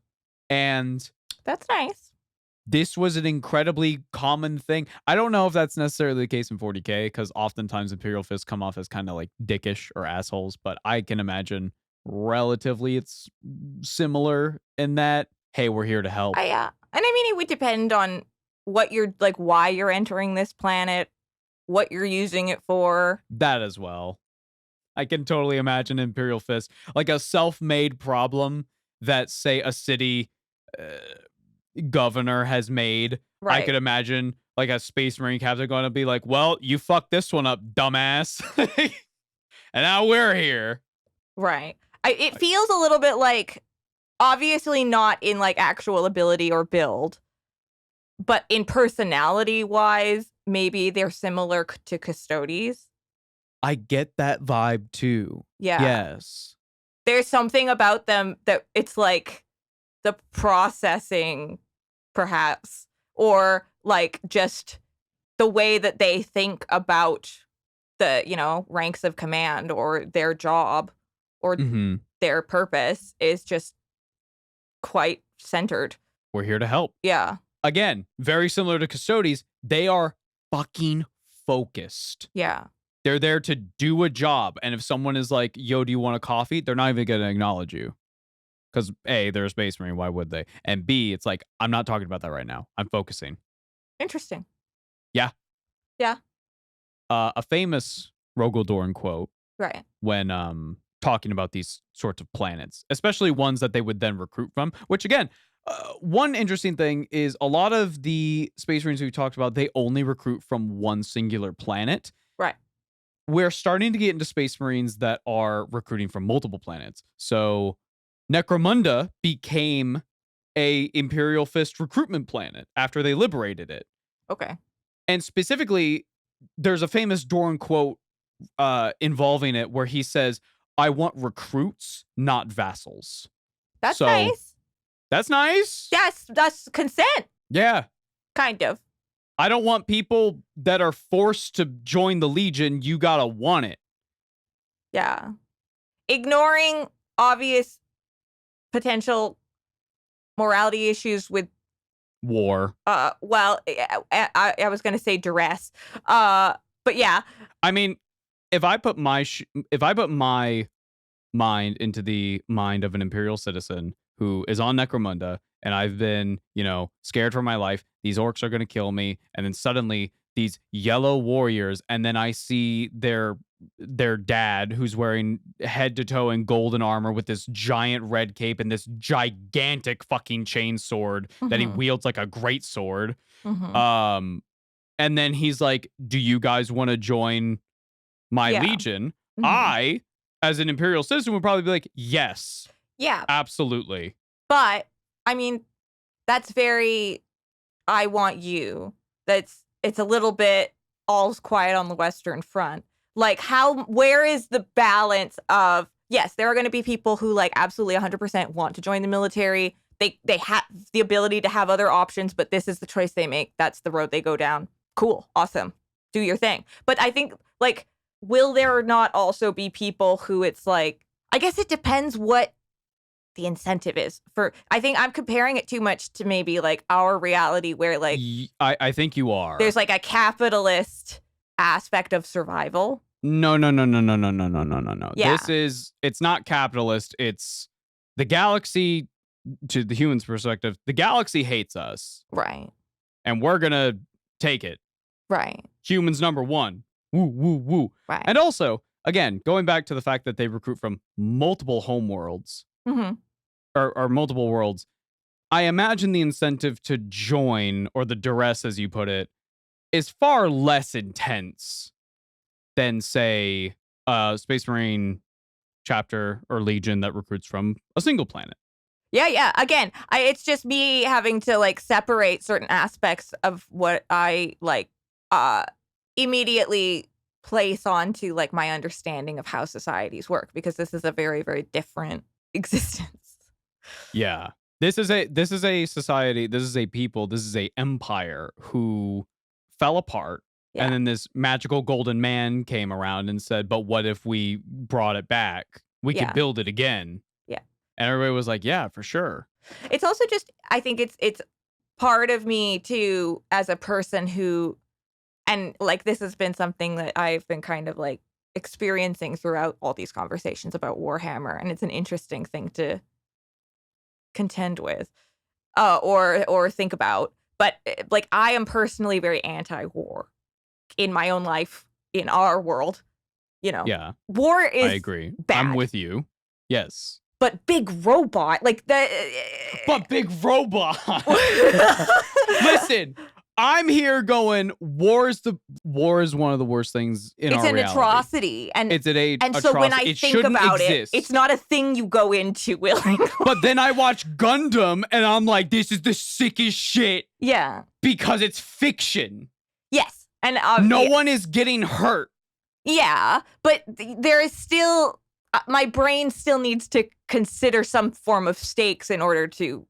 And that's nice. This was an incredibly common thing. I don't know if that's necessarily the case in 40k, because oftentimes Imperial Fists come off as kind of like dickish or assholes, but I can imagine relatively it's similar in that, hey, we're here to help. And I mean, it would depend on what you're like, why you're entering this planet, what you're using it for. That as well. I can totally imagine Imperial Fist, like a self-made problem that, say, a city governor has made. Right. I could imagine like a Space Marine captain going to be like, well, you fucked this one up, dumbass. And now we're here. Right. It feels a little bit like, obviously not in like actual ability or build, but in personality wise, maybe they're similar to Custodes. I get that vibe too. Yeah. Yes. There's something about them that it's like the processing, perhaps, or like just the way that they think about the, you know, ranks of command or their job or their purpose is just quite centered. We're here to help. Yeah. Again, very similar to Custodes. They are fucking focused. Yeah. They're there to do a job. And if someone is like, yo, do you want a coffee? They're not even going to acknowledge you. Because A, they're a Space Marine. Why would they? And B, it's like, I'm not talking about that right now. I'm focusing. Interesting. Yeah. Yeah. A famous Rogal Dorn quote. Right. When talking about these sorts of planets, especially ones that they would then recruit from, which again, one interesting thing is a lot of the Space Marines we talked about, they only recruit from one singular planet. Right. We're starting to get into Space Marines that are recruiting from multiple planets. So Necromunda became a Imperial Fist recruitment planet after they liberated it. Okay. And specifically, there's a famous Dorn quote involving it where he says, I want recruits, not vassals. That's nice. That's nice. Yes, that's consent. Yeah. Kind of. I don't want people that are forced to join the Legion. You gotta want it. Yeah. Ignoring obvious potential morality issues with war. Well, I was gonna say duress. But yeah. I mean, if I put my mind into the mind of an Imperial citizen who is on Necromunda, and I've been, you know, scared for my life, these orcs are going to kill me, and then suddenly these yellow warriors, and then I see their dad who's wearing head to toe in golden armor with this giant red cape and this gigantic fucking chain sword that he wields like a great sword. And then he's like, do you guys want to join my Legion? I, as an Imperial citizen, would probably be like, yes. Yeah. Absolutely. But, I mean, that's very, I want you. It's a little bit all's quiet on the Western Front. Like, where is the balance of, yes, there are going to be people who, like, absolutely 100% want to join the military. They have the ability to have other options, but this is the choice they make. That's the road they go down. Cool. Awesome. Do your thing. But I think, like, will there not also be people who it's like, I guess it depends what the incentive is for. I think I'm comparing it too much to maybe like our reality where like I think you are. There's like a capitalist aspect of survival. No. Yeah. It's not capitalist. It's the galaxy, to the human's perspective, the galaxy hates us. Right. And we're gonna take it. Right. Humans number one. Woo, woo, woo. Right. And also, again, going back to the fact that they recruit from multiple homeworlds or multiple worlds, I imagine the incentive to join, or the duress, as you put it, is far less intense than, say, Space Marine chapter or legion that recruits from a single planet. Yeah. Again, it's just me having to like separate certain aspects of what I like immediately place onto like my understanding of how societies work, because this is a very, very different existence. Yeah. This is a society, this is a people, this is a empire who fell apart. Yeah. And then this magical golden man came around and said, but what if we brought it back? We could build it again. Yeah. And everybody was like, yeah, for sure. It's also just, I think it's part of me too, as a person who, and like this has been something that I've been kind of like experiencing throughout all these conversations about Warhammer. And it's an interesting thing to contend with or think about. But like, I am personally very anti-war in my own life, in our world, you know. Yeah. War is I agree. Bad. I'm with you. Yes. But big robot, like the But big robot. Listen, I'm here going, war is one of the worst things in our reality. It's an atrocity. And it's an atrocity. So when I think about it, it's not a thing you go into willingly. But then I watch Gundam and I'm like, this is the sickest shit. Yeah. Because it's fiction. Yes. And no one is getting hurt. Yeah, but there is still my brain still needs to consider some form of stakes in order to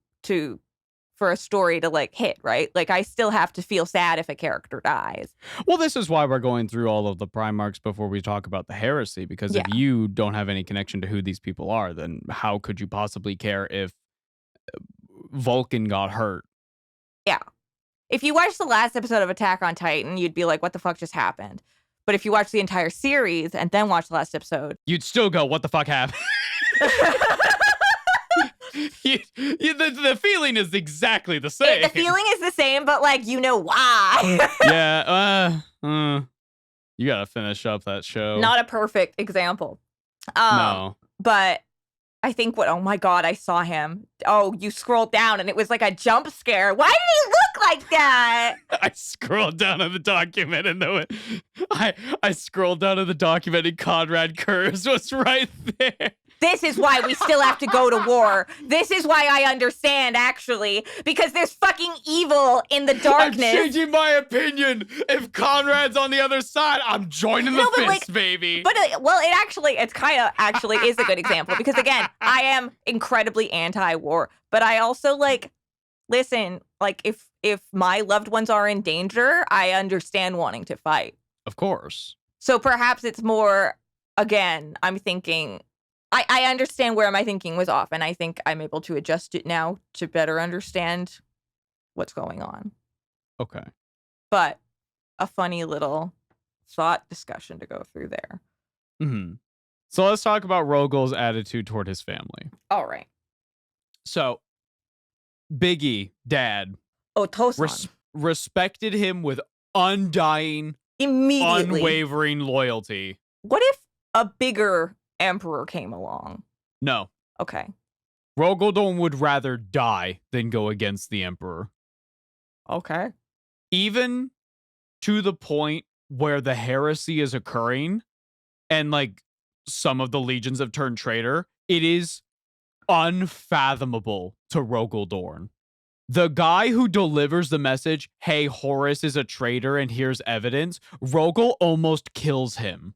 for a story to like hit, right? Like I still have to feel sad if a character dies. Well, this is why we're going through all of the primarchs before we talk about the heresy, because if you don't have any connection to who these people are, then how could you possibly care if Vulcan got hurt? Yeah. If you watch the last episode of Attack on Titan, you'd be like, what the fuck just happened? But if you watch the entire series and then watch the last episode, you'd still go, what the fuck happened? The feeling is exactly the same. The feeling is the same, but like, you know why. Yeah. You gotta finish up that show. Not a perfect example. No. But I think oh my God, I saw him. Oh, you scrolled down and it was like a jump scare. Why did he look like that? I scrolled down on the document and I scrolled down on the document and Conrad Kurz was right there. This is why we still have to go to war. This is why I understand, actually, because there's fucking evil in the darkness. I'm changing my opinion. If Conrad's on the other side, I'm joining the fist, baby. But it's kind of actually is a good example because again, I am incredibly anti-war, but I also like, listen, like if my loved ones are in danger, I understand wanting to fight. Of course. So perhaps it's more, again, I'm thinking. I understand where my thinking was off, and I think I'm able to adjust it now to better understand what's going on. Okay. But a funny little thought discussion to go through there. Mm-hmm. So let's talk about Rogal's attitude toward his family. All right. So, Biggie, dad. Oh, Tosan. Respected him with undying, immediately, unwavering loyalty. What if a bigger emperor came along? No. Okay. Rogal Dorn would rather die than go against the emperor. Okay. Even to the point where the heresy is occurring and like some of the legions have turned traitor, it is unfathomable to Rogal Dorn. The guy who delivers the message, hey, Horus is a traitor and here's evidence, Rogal almost kills him.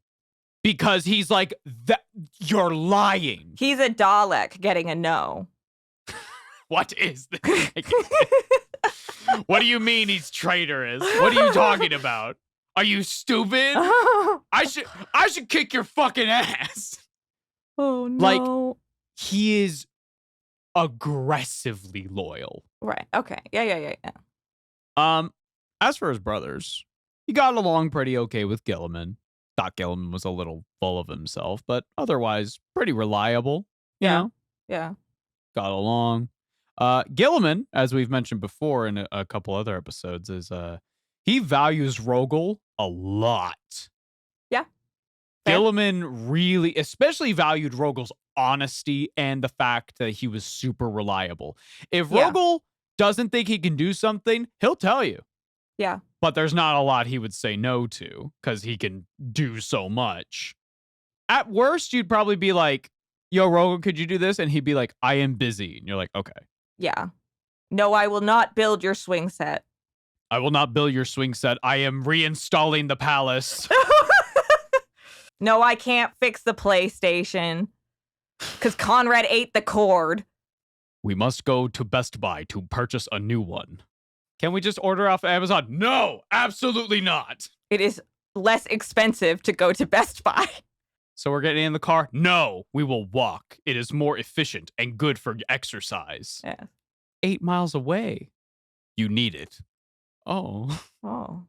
Because he's like, you're lying. He's a Dalek getting a no. What is this? What do you mean he's traitorous? What are you talking about? Are you stupid? I should kick your fucking ass. Oh, no. Like, he is aggressively loyal. Right. Okay. Yeah. As for his brothers, he got along pretty okay with Guilliman. Thought Guilliman was a little full of himself, but otherwise pretty reliable. You know? Yeah. Got along. Guilliman, as we've mentioned before in a couple other episodes, is he values Rogal a lot. Yeah. Fair. Guilliman really, especially valued Rogal's honesty and the fact that he was super reliable. If Rogal doesn't think he can do something, he'll tell you. Yeah. But there's not a lot he would say no to because he can do so much. At worst, you'd probably be like, yo, Rogal, could you do this? And he'd be like, I am busy. And you're like, okay. Yeah. No, I will not build your swing set. I will not build your swing set. I am reinstalling the palace. No, I can't fix the PlayStation. Because Conrad ate the cord. We must go to Best Buy to purchase a new one. Can we just order off Amazon? No, absolutely not. It is less expensive to go to Best Buy. So we're getting in the car? No, we will walk. It is more efficient and good for exercise. Yeah. 8 miles away. You need it. Oh. Oh.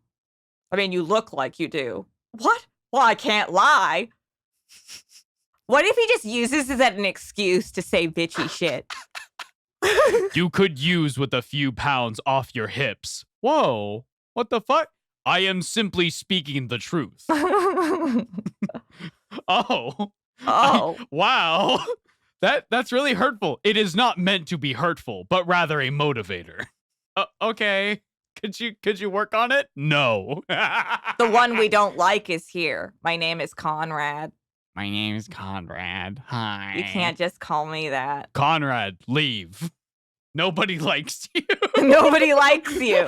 I mean, you look like you do. What? Well, I can't lie. What if he just uses this as an excuse to say bitchy shit? You could use with a few pounds off your hips. Whoa. What the fuck? I am simply speaking the truth. Oh. Wow. That's really hurtful. It is not meant to be hurtful, but rather a motivator. Okay. Could you work on it? No. The one we don't like is here. My name is Conrad. My name is Conrad. Hi. You can't just call me that. Conrad, leave. Nobody likes you. Nobody likes you.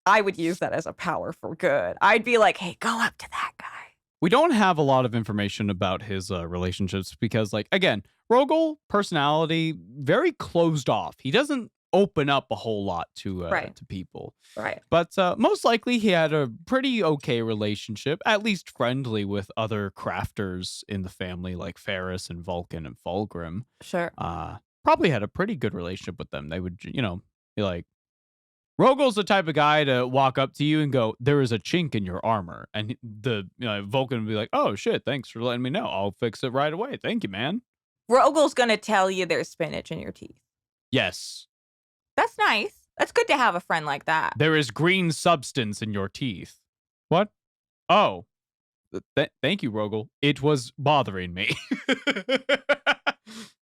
I would use that as a power for good. I'd be like, hey, go up to that guy. We don't have a lot of information about his relationships because, like, again, Rogal, personality, very closed off. He doesn't open up a whole lot to people. Right. But most likely he had a pretty okay relationship, at least friendly, with other crafters in the family like Ferris and Vulcan and Fulgrim. Sure. Probably had a pretty good relationship with them. They would, be like, Rogal's the type of guy to walk up to you and go, there is a chink in your armor. And the Vulcan would be like, oh, shit, thanks for letting me know. I'll fix it right away. Thank you, man. Rogal's going to tell you there's spinach in your teeth. Yes. That's nice. That's good to have a friend like that. There is green substance in your teeth. What? Oh. Thank you, Rogal. It was bothering me.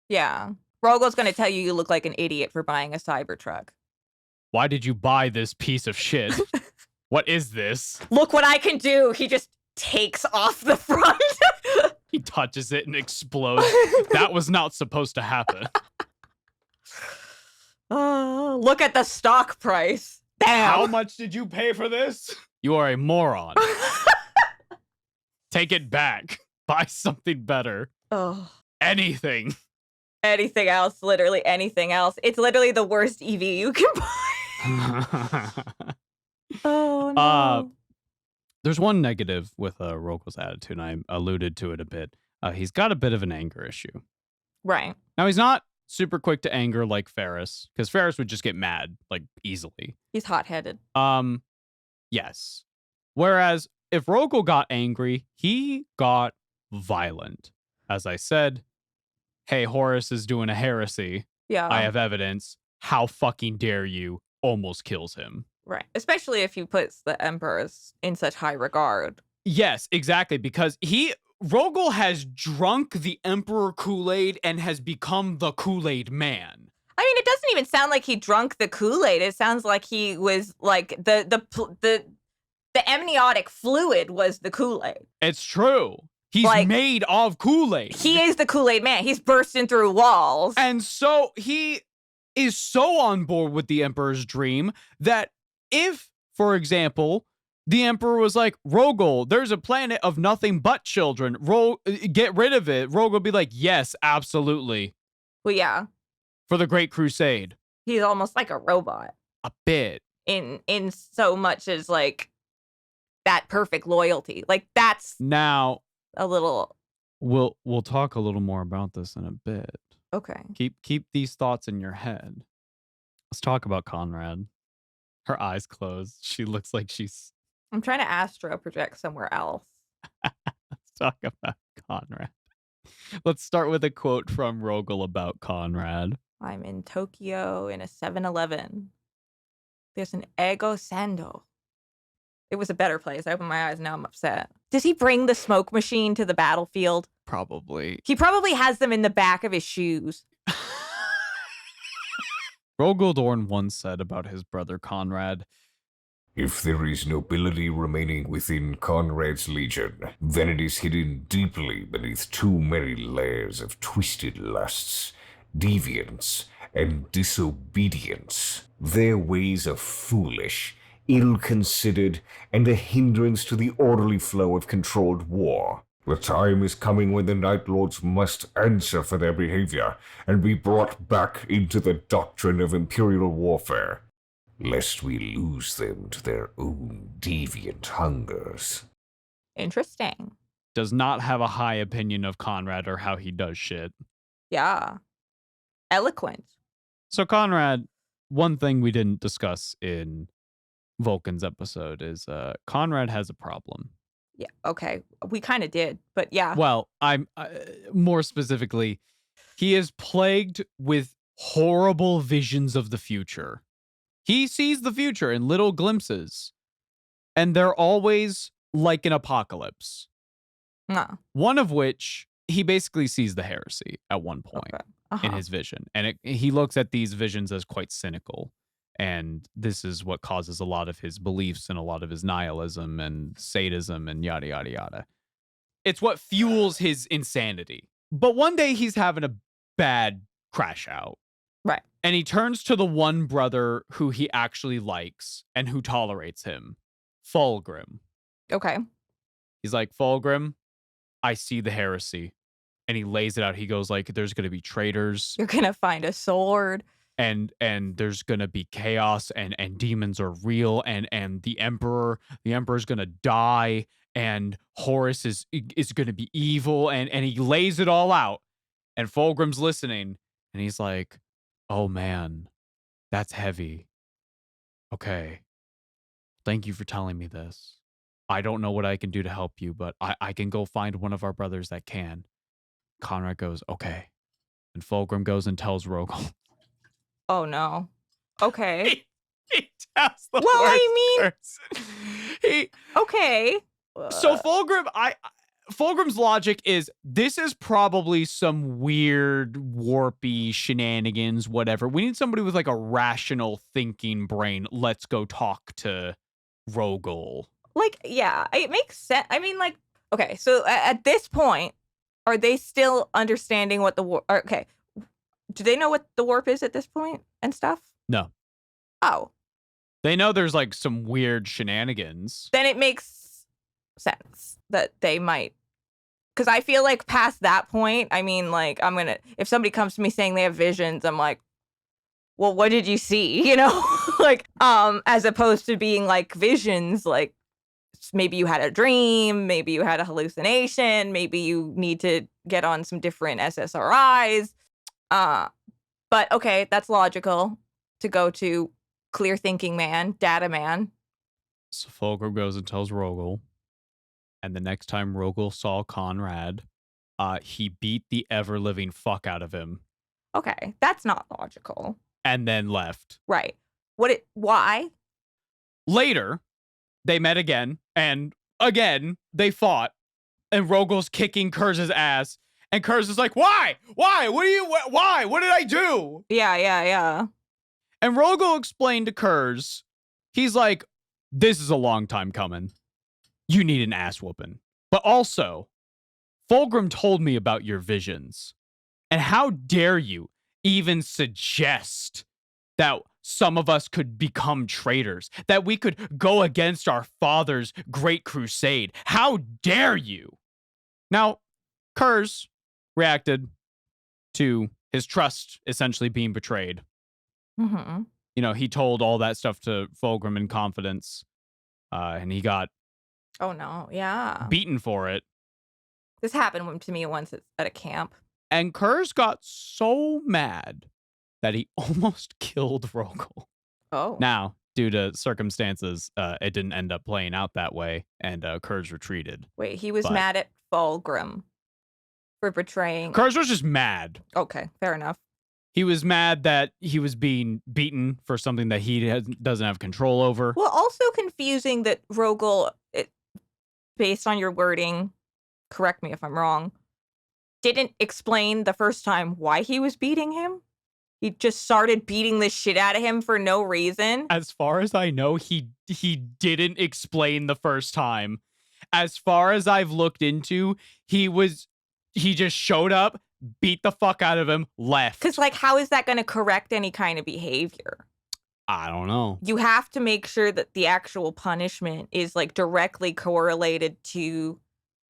Yeah. Rogal's going to tell you look like an idiot for buying a Cybertruck. Why did you buy this piece of shit? What is this? Look what I can do. He just takes off the front. He touches it and explodes. That was not supposed to happen. Look at the stock price. Damn. How much did you pay for this? You are a moron. Take it back. Buy something better. Oh. Anything. Anything else. Literally anything else. It's literally the worst EV you can buy. Oh, no. There's one negative with Rogal's attitude, and I alluded to it a bit. He's got a bit of an anger issue. Right. Now, he's not super quick to anger like Ferris, because Ferris would just get mad, like, easily. He's hot-headed. Yes. Whereas, if Rogal got angry, he got violent. As I said, hey, Horus is doing a heresy. Yeah. I have evidence. How fucking dare you? Almost kills him. Right. Especially if he puts the emperors in such high regard. Yes, exactly. Because Rogal has drunk the Emperor Kool-Aid and has become the Kool-Aid man. I mean, it doesn't even sound like he drunk the Kool-Aid. It sounds like he was like the amniotic fluid was the Kool-Aid. It's true. He's like, made of Kool-Aid. He is the Kool-Aid man. He's bursting through walls. And so he is so on board with the Emperor's dream that if, for example, the Emperor was like, Rogal, there's a planet of nothing but children. Get rid of it. Rogal would be like, yes, absolutely. Well, yeah. For the Great Crusade. He's almost like a robot. A bit. In so much as like that perfect loyalty. Like that's now a little. We'll talk a little more about this in a bit. Okay. Keep these thoughts in your head. Let's talk about Conrad. Her eyes closed. She looks like she's. I'm trying to astro project somewhere else. Let's talk about Conrad. Let's start with a quote from Rogal about Conrad. I'm in Tokyo in a 7-Eleven. There's an Ego Sando. It was a better place. I opened my eyes. Now I'm upset. Does he bring the smoke machine to the battlefield? Probably. He probably has them in the back of his shoes. Rogal Dorn once said about his brother Conrad, If there is nobility remaining within Conrad's legion, then it is hidden deeply beneath too many layers of twisted lusts, deviance, and disobedience. Their ways are foolish, ill-considered, and a hindrance to the orderly flow of controlled war. The time is coming when the Night Lords must answer for their behavior and be brought back into the doctrine of Imperial warfare, lest we lose them to their own deviant hungers. Interesting. Does not have a high opinion of Conrad or how he does shit. Yeah. Eloquent. So Conrad, one thing we didn't discuss in Vulcan's episode is Conrad has a problem. Yeah, okay. We kind of did, but yeah. Well, I'm more specifically, he is plagued with horrible visions of the future. He sees the future in little glimpses, and they're always like an apocalypse. No. One of which, he basically sees the heresy at one point in his vision. And he looks at these visions as quite cynical. And this is what causes a lot of his beliefs and a lot of his nihilism and sadism and yada, yada, yada. It's what fuels his insanity. But one day he's having a bad crash out. Right. And he turns to the one brother who he actually likes and who tolerates him, Fulgrim. Okay. He's like, Fulgrim, I see the heresy. And he lays it out. He goes like, there's going to be traitors. You're going to find a sword. And there's going to be chaos and demons are real. And the emperor's going to die. And Horus is going to be evil. And he lays it all out. And Fulgrim's listening. And he's like, oh man, that's heavy. Okay. Thank you for telling me this. I don't know what I can do to help you, but I can go find one of our brothers that can. Conrad goes, okay. And Fulgrim goes and tells Rogal. Oh no. Okay. He tells the well, I mean, person. okay. So Fulgrim's logic is this is probably some weird, warpy shenanigans, whatever. We need somebody with like a rational thinking brain. Let's go talk to Rogal. Like, yeah, it makes sense. I mean, like, okay, so at this point, are they still understanding what the warp? Okay, do they know what the warp is at this point and stuff? No. Oh. They know there's like some weird shenanigans. Then it makes sense that they might. Because I feel like past that point, I mean, like, if somebody comes to me saying they have visions, I'm like, well, what did you see? You know, like, as opposed to being like visions, like maybe you had a dream, maybe you had a hallucination, maybe you need to get on some different SSRIs. But okay, that's logical to go to clear thinking man, data man. So Fulgrim goes and tells Rogal. And the next time Rogal saw Conrad, he beat the ever-living fuck out of him. Okay, that's not logical. And then left. Right. Why? Later, they met again, and again, they fought. And Rogal's kicking Kurz's ass. And Kurz is like, why? Why? Why? What did I do? Yeah. And Rogal explained to Kurz, he's like, this is a long time coming. You need an ass whooping. But also, Fulgrim told me about your visions. And how dare you even suggest that some of us could become traitors, that we could go against our father's great crusade. How dare you? Now, Kurz reacted to his trust essentially being betrayed. Mm-hmm. You know, he told all that stuff to Fulgrim in confidence, and he got oh no, yeah, beaten for it. This happened to me once at a camp. And Kurz got so mad that he almost killed Rogal. Oh. Now, due to circumstances, it didn't end up playing out that way, and Kurz retreated. Wait, he was mad at Fulgrim for betraying. Kurz was just mad. Okay, fair enough. He was mad that he was being beaten for something that he doesn't have control over. Well, also confusing that Rogal, based on your wording, correct me if I'm wrong, didn't explain the first time why he was beating him. He just started beating the shit out of him for no reason. As far as I know, he didn't explain the first time. As far as I've looked into, he just showed up, beat the fuck out of him, left. Because, like, how is that going to correct any kind of behavior? I don't know. You have to make sure that the actual punishment is, like, directly correlated to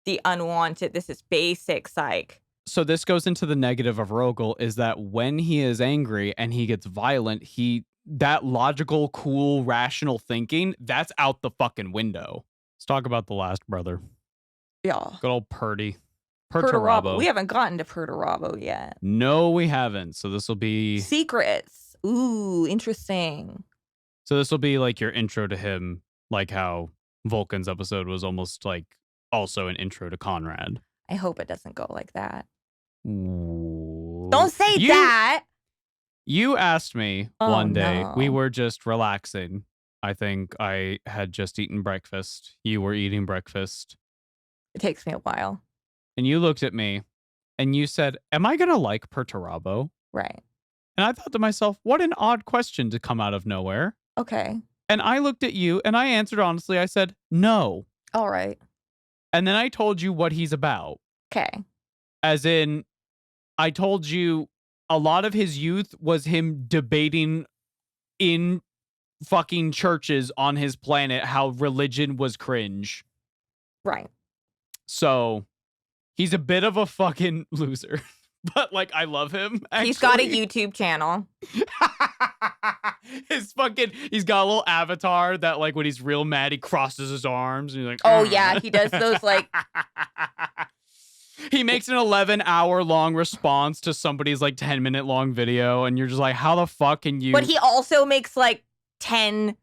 the unwanted. This is basic psych. So this goes into the negative of Rogal, is that when he is angry and he gets violent, that logical, cool, rational thinking, that's out the fucking window. Let's talk about the last brother. Yeah. Good old Perturabo. We haven't gotten to Perturabo yet. No, we haven't. So this will be... Secrets. Ooh, interesting. So this will be like your intro to him, like how Vulcan's episode was almost like also an intro to Conrad. I hope it doesn't go like that. Ooh. Don't say that. You asked me one day. No. We were just relaxing. I think I had just eaten breakfast. You were eating breakfast. It takes me a while. And you looked at me and you said, am I going to like Perturabo? Right. And I thought to myself, what an odd question to come out of nowhere. Okay. And I looked at you and I answered honestly. I said, no. All right. And then I told you what he's about. Okay. As in, I told you a lot of his youth was him debating in fucking churches on his planet how religion was cringe. Right. So he's a bit of a fucking loser. But like, I love him. Actually. He's got a YouTube channel. He's got a little avatar that like when he's real mad, he crosses his arms and he's like, oh yeah, he does those like. He makes an 11-hour long response to somebody's like 10-minute long video. And you're just like, how the fuck can you? But he also makes like 10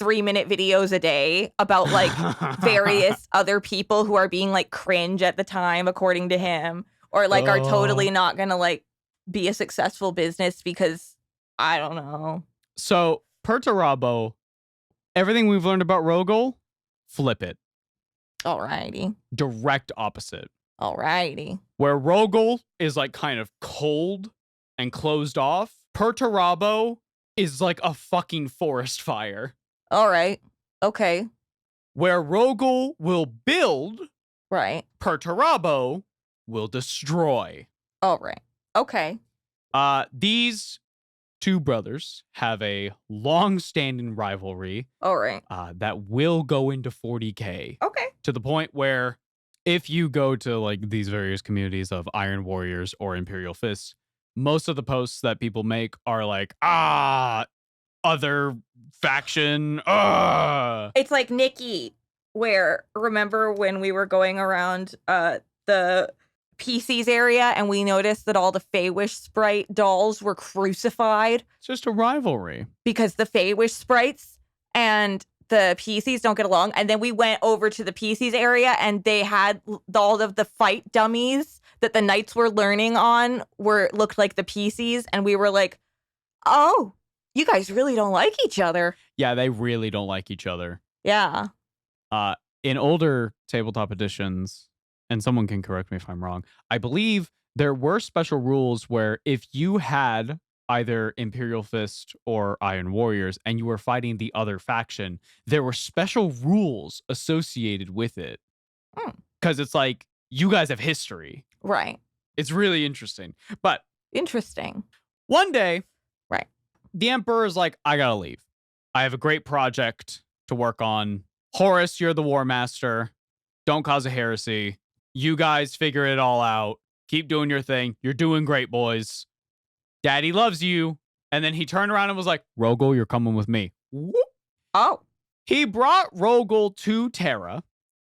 3-minute videos a day about like various other people who are being like cringe at the time, according to him. Or like are totally not gonna like be a successful business because I don't know. So Perturabo, everything we've learned about Rogal, flip it. Alrighty. Direct opposite. Alrighty. Where Rogal is like kind of cold and closed off, Perturabo is like a fucking forest fire. Alright. Okay. Where Rogal will build, right. Perturabo will destroy. All right. Okay. These two brothers have a long-standing rivalry. All right. That will go into 40k. Okay. To the point where if you go to like these various communities of Iron Warriors or Imperial Fists, most of the posts that people make are like, other faction. It's like Nikki, where remember when we were going around the PC's area and we noticed that all the Feywish sprite dolls were crucified. It's just a rivalry. Because the Feywish sprites and the PCs don't get along. And then we went over to the PC's area and they had all of the fight dummies that the knights were learning on looked like the PCs. And we were like, oh, you guys really don't like each other. Yeah, they really don't like each other. Yeah. In older tabletop editions, and someone can correct me if I'm wrong, I believe there were special rules where if you had either Imperial Fist or Iron Warriors and you were fighting the other faction, there were special rules associated with it. Because it's like, you guys have history. Right. It's really interesting. But interesting. One day, right, the Emperor is like, I gotta leave. I have a great project to work on. Horus, you're the War Master. Don't cause a heresy. You guys figure it all out. Keep doing your thing. You're doing great, boys. Daddy loves you. And then he turned around and was like, Rogal, you're coming with me. Whoop. Oh. He brought Rogal to Terra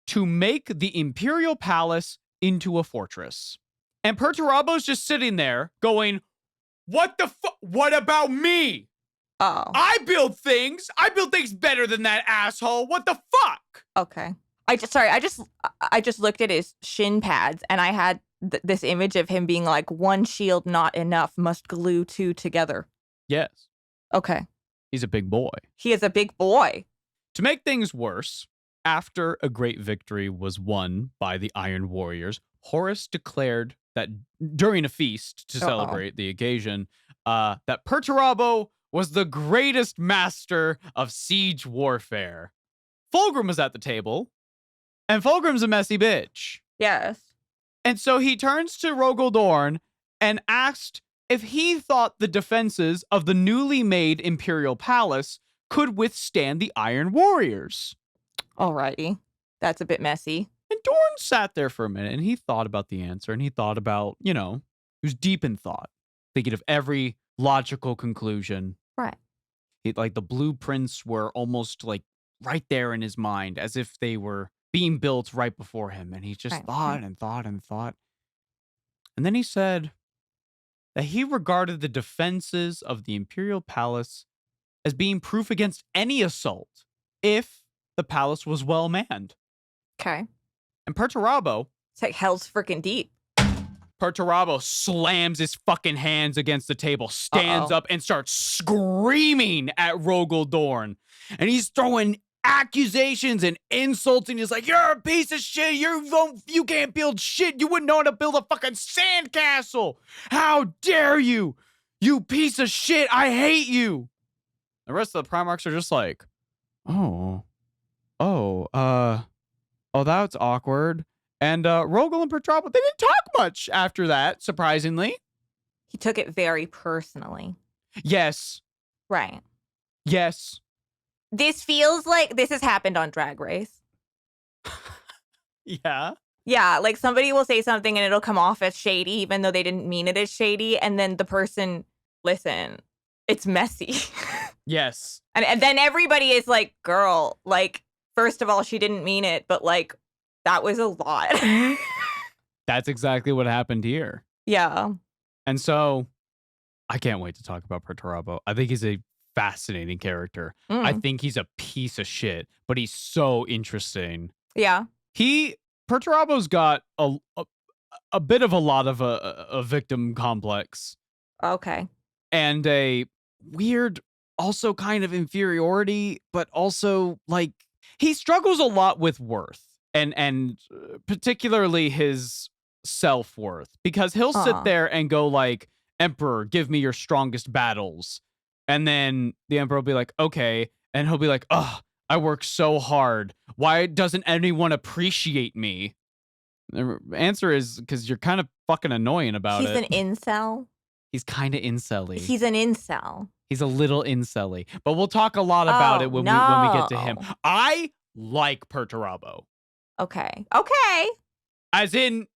to make the Imperial Palace into a fortress. And Perturabo's just sitting there going, what the fuck? What about me? Oh. I build things better than that asshole. What the fuck? Okay. I just looked at his shin pads and I had this image of him being like, one shield not enough, must glue two together. Yes. Okay. He's a big boy. He is a big boy. To make things worse, after a great victory was won by the Iron Warriors, Horus declared that during a feast to celebrate the occasion, that Perturabo was the greatest master of siege warfare. Fulgrim was at the table, and Fulgrim's a messy bitch. Yes. And so he turns to Rogal Dorn and asked if he thought the defenses of the newly made Imperial Palace could withstand the Iron Warriors. Alrighty. That's a bit messy. And Dorn sat there for a minute and he thought about the answer and he thought about, he was deep in thought, thinking of every logical conclusion. Right. Like the blueprints were almost like right there in his mind as if they were being built right before him. And he just thought and thought and thought. And then he said that he regarded the defenses of the Imperial Palace as being proof against any assault if the palace was well manned. Okay. And Perturabo... It's like hell's freaking deep. Perturabo slams his fucking hands against the table, stands up, and starts screaming at Rogal Dorn. And he's throwing accusations and insults, and he's like, "You're a piece of shit. You can't build shit. You wouldn't know how to build a fucking sandcastle. How dare you? You piece of shit. I hate you." The rest of the Primarchs are just like, that's awkward. And Rogal and Perturabo, they didn't talk much after that, surprisingly. He took it very personally. Yes. Right. Yes. This feels like this has happened on Drag Race. Yeah. Yeah, like somebody will say something and it'll come off as shady, even though they didn't mean it as shady. And then the person, listen, it's messy. Yes. And then everybody is like, girl, like, first of all, she didn't mean it, but like, that was a lot. That's exactly what happened here. Yeah. And so I can't wait to talk about Perturabo. I think he's a fascinating character. I think he's a piece of shit, but he's so interesting. Yeah. Perturabo's got a bit of a lot of a victim complex. Okay. And a weird, also kind of inferiority, but also like he struggles a lot with worth. And particularly his self-worth, because he'll sit there and go like, "Emperor, give me your strongest battles." And then the Emperor will be like, "Okay." And he'll be like, "Ugh, I work so hard. Why doesn't anyone appreciate me?" The answer is because you're kind of fucking annoying about it. He's an incel. He's kind of incel-y. He's an incel. He's a little incel-y. But we'll talk a lot about it when we get to him. I like Perturabo. Okay. As in,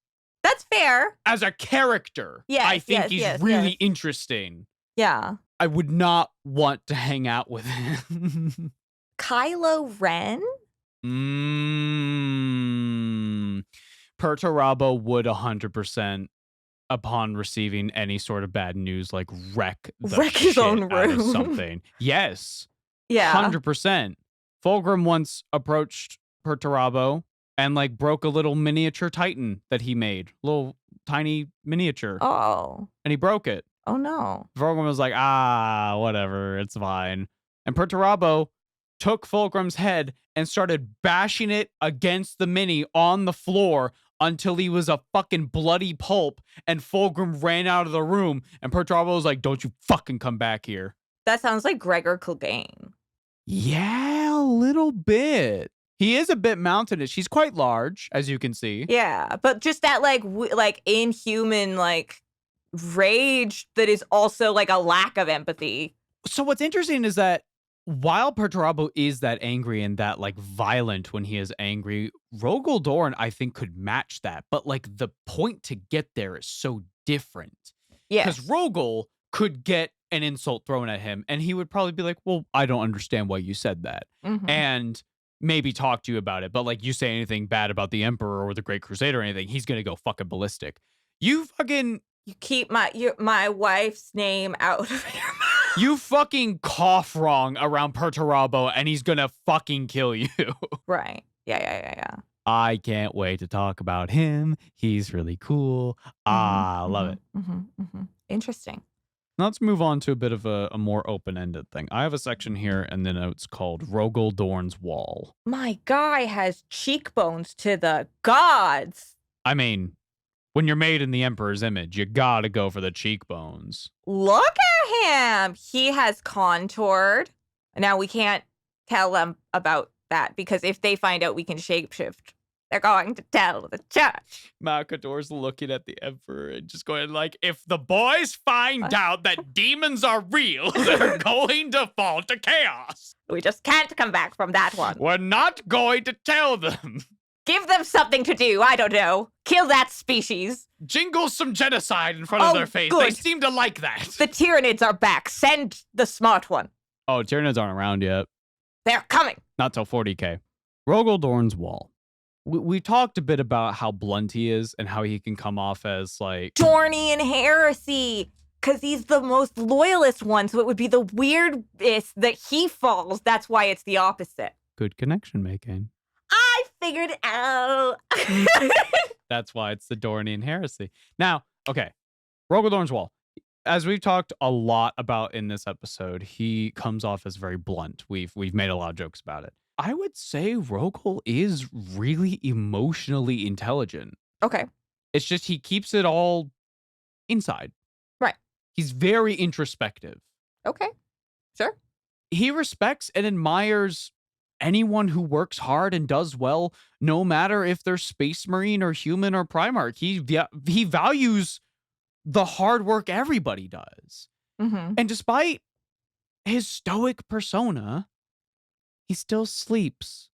that's fair. As a character, yes, I think he's really interesting. Yeah. I would not want to hang out with him. Kylo Ren? Perturabo would 100%, upon receiving any sort of bad news, like wreck his own room. Out of something. Yes. Yeah. 100%. Fulgrim once approached Perturabo and like broke a little miniature Titan that he made. Little tiny miniature. Oh. And he broke it. Oh no. Fulgrim was like, whatever, it's fine. And Perturabo took Fulgrim's head and started bashing it against the mini on the floor until he was a fucking bloody pulp, and Fulgrim ran out of the room, and Perturabo was like, "Don't you fucking come back here." That sounds like Gregor Clegane. Yeah, a little bit. He is a bit mountainous. He's quite large, as you can see. Yeah, but just that like inhuman like rage that is also like a lack of empathy. So what's interesting is that while Perturabo is that angry and that like violent when he is angry, Rogal Dorn I think could match that. But like the point to get there is so different. Yeah. Because Rogal could get an insult thrown at him and he would probably be like, "Well, I don't understand why you said that." And maybe talk to you about it. But like you say anything bad about the Emperor or the Great Crusader or anything, he's gonna go fucking ballistic. You keep my wife's name out of your mouth. You fucking cough wrong around Perturabo and he's gonna fucking kill you. Right. Yeah. I can't wait to talk about him. He's really cool. Love it. Interesting. Now let's move on to a bit of a more open-ended thing. I have a section here in the notes called Rogal Dorn's Wall. My guy has cheekbones to the gods. I mean, When you're made in the Emperor's image, you gotta go for the cheekbones. Look at him. He has contoured. Now we can't tell them about that because if they find out we can shapeshift, they're going to tell the church. Macador's looking at the Emperor and just going like, if the boys find out that demons are real, they're going to fall to chaos. We just can't come back from that one. We're not going to tell them. Give them something to do. I don't know. Kill that species. Jingle some genocide in front of their face. Good. They seem to like that. The Tyranids are back. Send the smart one. Oh, Tyranids aren't around yet. They're coming. Not till 40k. Rogal Dorn's wall. We talked a bit about how blunt he is and how he can come off as like... Dornian heresy. Because he's the most loyalist one, so it would be the weirdest that he falls. That's why it's the opposite. Good connection making. I figured it out. That's why it's the Dornian heresy. Now, okay, Rogal Dorn's wall. As we've talked a lot about in this episode, he comes off as very blunt. We've made a lot of jokes about it. I would say Rogal is really emotionally intelligent. Okay. It's just he keeps it all inside. Right. He's very introspective. Okay. Sure. He respects and admires anyone who works hard and does well, no matter if they're Space Marine or human or Primarch. He values the hard work everybody does. Mm-hmm. And despite his stoic persona, he still sleeps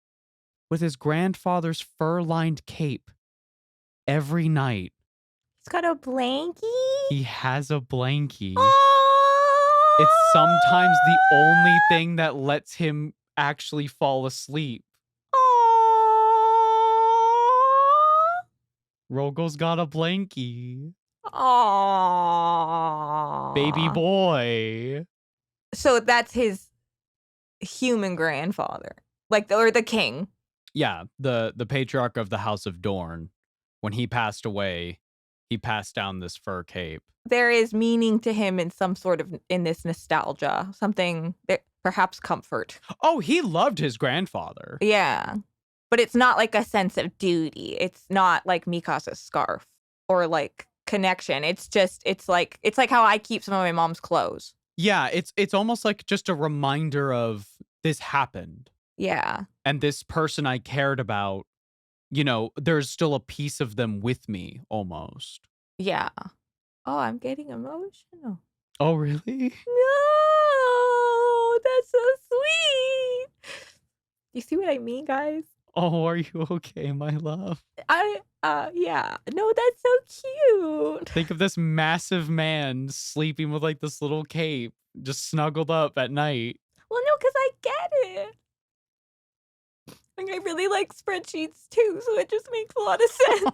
with his grandfather's fur-lined cape every night. He's got a blankie? He has a blankie. Oh! It's sometimes the only thing that lets him actually fall asleep. Rogal's got a blankie. Aww. Baby boy. So that's his human grandfather. Like, or the king. Yeah, the patriarch of the House of Dorn. When he passed away, he passed down this fur cape. There is meaning to him in some sort of, in this nostalgia. Something, perhaps comfort. Oh, he loved his grandfather. Yeah. But it's not like a sense of duty. It's not like Mikasa's scarf or like connection. It's like how I keep some of my mom's clothes. Yeah, it's almost like just a reminder of this happened. Yeah. And this person I cared about, you know, there's still a piece of them with me almost. Yeah. Oh, I'm getting emotional. Oh, really? No, that's so sweet. You see what I mean, guys? Oh, are you okay, my love? Yeah. No, that's so cute. Think of this massive man sleeping with like this little cape, just snuggled up at night. Well, no, because I get it. Like, I really like spreadsheets too, so it just makes a lot of sense.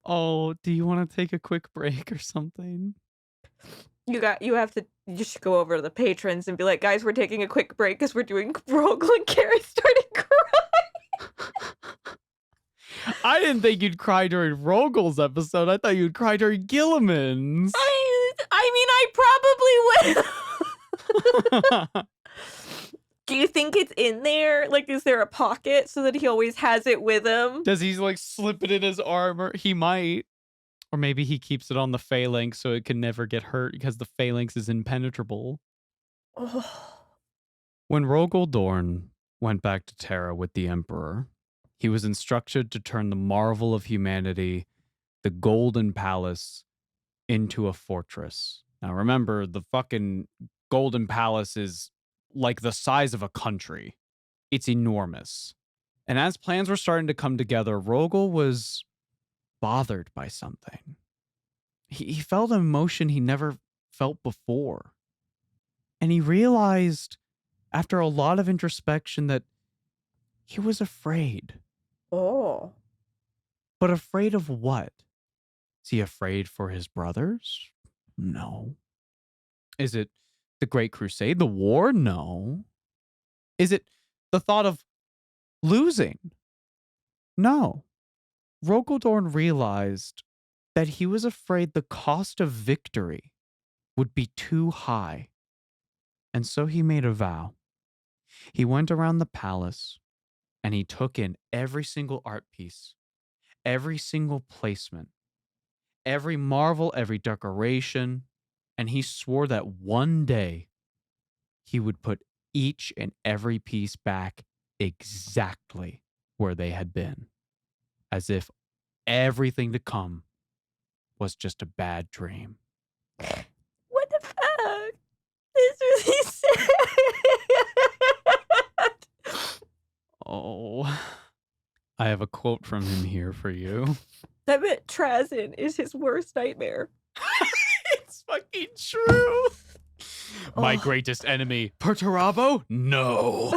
Oh, do you want to take a quick break or something? You should go over to the patrons and be like, guys, we're taking a quick break because we're doing Rogal and Kari started crying. I didn't think you'd cry during Rogal's episode. I thought you'd cry during Gilliman's. I mean, I probably would. Do you think it's in there? Like, is there a pocket so that he always has it with him? Does he like slip it in his armor? He might. Or maybe he keeps it on the phalanx so it can never get hurt because the phalanx is impenetrable. Oh. When Rogal Dorn went back to Terra with the Emperor, he was instructed to turn the marvel of humanity, the Golden Palace, into a fortress. Now remember, the fucking Golden Palace is like the size of a country. It's enormous. And as plans were starting to come together, Rogal was bothered by something. He felt an emotion he never felt before. And he realized, after a lot of introspection, that he was afraid. Oh. But afraid of what? Is he afraid for his brothers? No. Is it the Great Crusade, the war? No. Is it the thought of losing? No. Rogal Dorn realized that he was afraid the cost of victory would be too high. And so he made a vow. He went around the palace and he took in every single art piece, every single placement, every marvel, every decoration, and he swore that one day he would put each and every piece back exactly where they had been, as if everything to come was just a bad dream. What the fuck? This really sad. Oh, I have a quote from him here for you. I bet Trazyn is his worst nightmare. It's fucking true. My greatest enemy, Perturabo? No.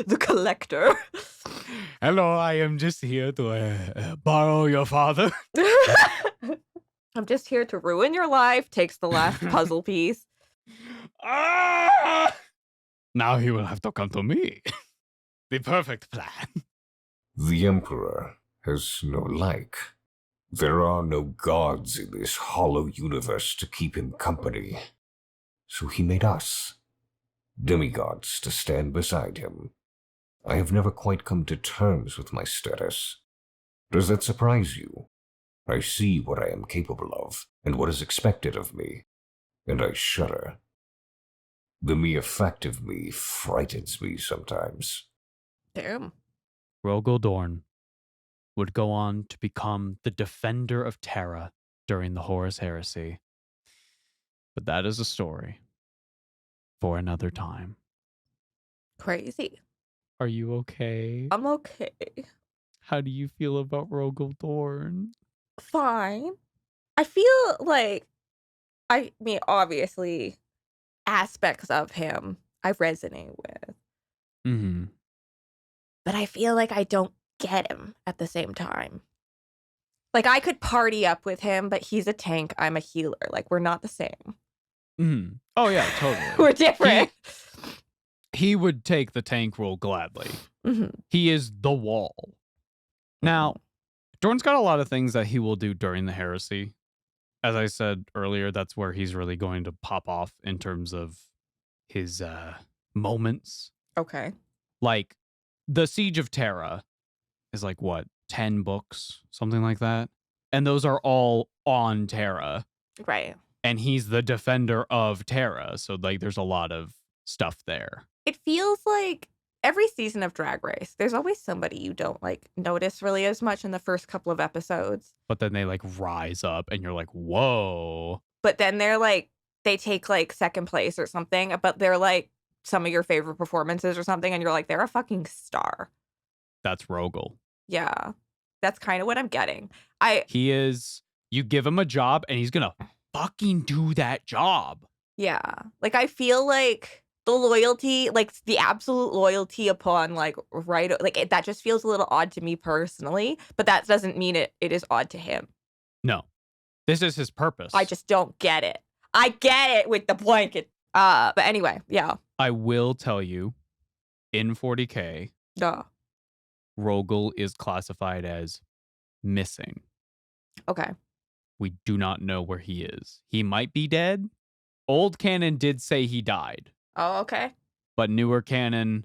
The Collector. Hello, I am just here to borrow your father. I'm just here to ruin your life. Takes the last puzzle piece. Ah! Now he will have to come to me. The perfect plan. The Emperor has no like. There are no gods in this hollow universe to keep him company. So he made us, demigods, to stand beside him. I have never quite come to terms with my status. Does that surprise you? I see what I am capable of, and what is expected of me, and I shudder. The mere fact of me frightens me sometimes. Damn. Rogal Dorn would go on to become the defender of Terra during the Horus Heresy. But that is a story for another time. Crazy. Are you okay? I'm okay. How do you feel about Rogal Dorn? Fine. I feel like, I mean, obviously, aspects of him I resonate with. Mm-hmm. But I feel like I don't get him at the same time. Like, I could party up with him, but he's a tank, I'm a healer. Like, we're not the same. Mm-hmm. Oh, yeah, totally. We're different. He would take the tank role gladly. Mm-hmm. He is the wall. Now, Dorn's got a lot of things that he will do during the heresy. As I said earlier, that's where he's really going to pop off in terms of his moments. Okay. Like, the Siege of Terra is like, what, 10 books? Something like that? And those are all on Terra. Right. And he's the defender of Terra. So, like, there's a lot of stuff there. It feels like every season of Drag Race, there's always somebody you don't like notice really as much in the first couple of episodes. But then they like rise up and you're like, whoa. But then they're like, they take like second place or something, but they're like some of your favorite performances or something. And you're like, they're a fucking star. That's Rogal. Yeah. That's kind of what I'm getting. He is, you give him a job and he's going to fucking do that job. Yeah. Like, I feel like the loyalty, like the absolute loyalty upon like, right. Like that just feels a little odd to me personally, but that doesn't mean it is odd to him. No, this is his purpose. I just don't get it. I get it with the blanket. But anyway, yeah. I will tell you, in 40k, Rogal is classified as missing. Okay. We do not know where he is. He might be dead. Old canon did say he died. Oh, okay. But newer canon,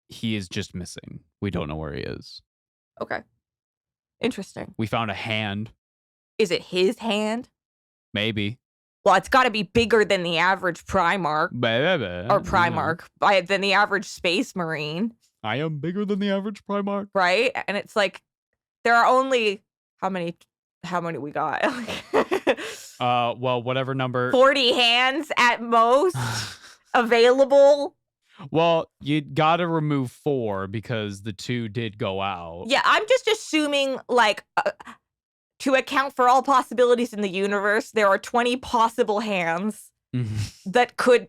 he is just missing. We don't know where he is. Okay. Interesting. We found a hand. Is it his hand? Maybe. Well, it's got to be bigger than the average primarch. Or primarch. Than the average space marine. I am bigger than the average primarch. Right? And it's like, there are only, how many we got? Well, whatever number. 40 hands at most available. Well, you got to remove 4 because the 2 did go out. Yeah, I'm just assuming, like, to account for all possibilities in the universe, there are 20 possible hands that could,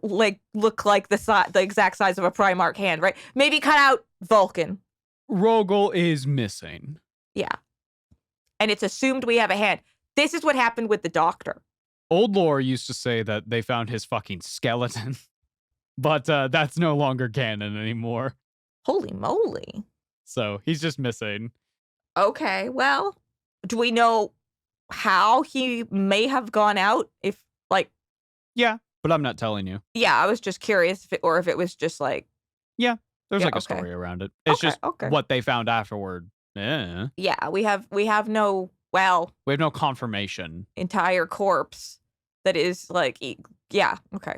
like, look like the exact size of a Primarch hand, right? Maybe cut out Vulcan. Rogal is missing. Yeah. And it's assumed we have a hand. This is what happened with the Doctor. Old lore used to say that they found his fucking skeleton. But that's no longer canon anymore. Holy moly. So he's just missing. Okay, well, do we know how he may have gone out? If, like... Yeah, but I'm not telling you. Yeah, I was just curious if it was just like... Yeah. There's Yeah, like a okay. story around it. It's Okay, just okay. what they found afterward. Yeah. Yeah, we have no, well, We have no confirmation. entire corpse that is like, yeah, okay.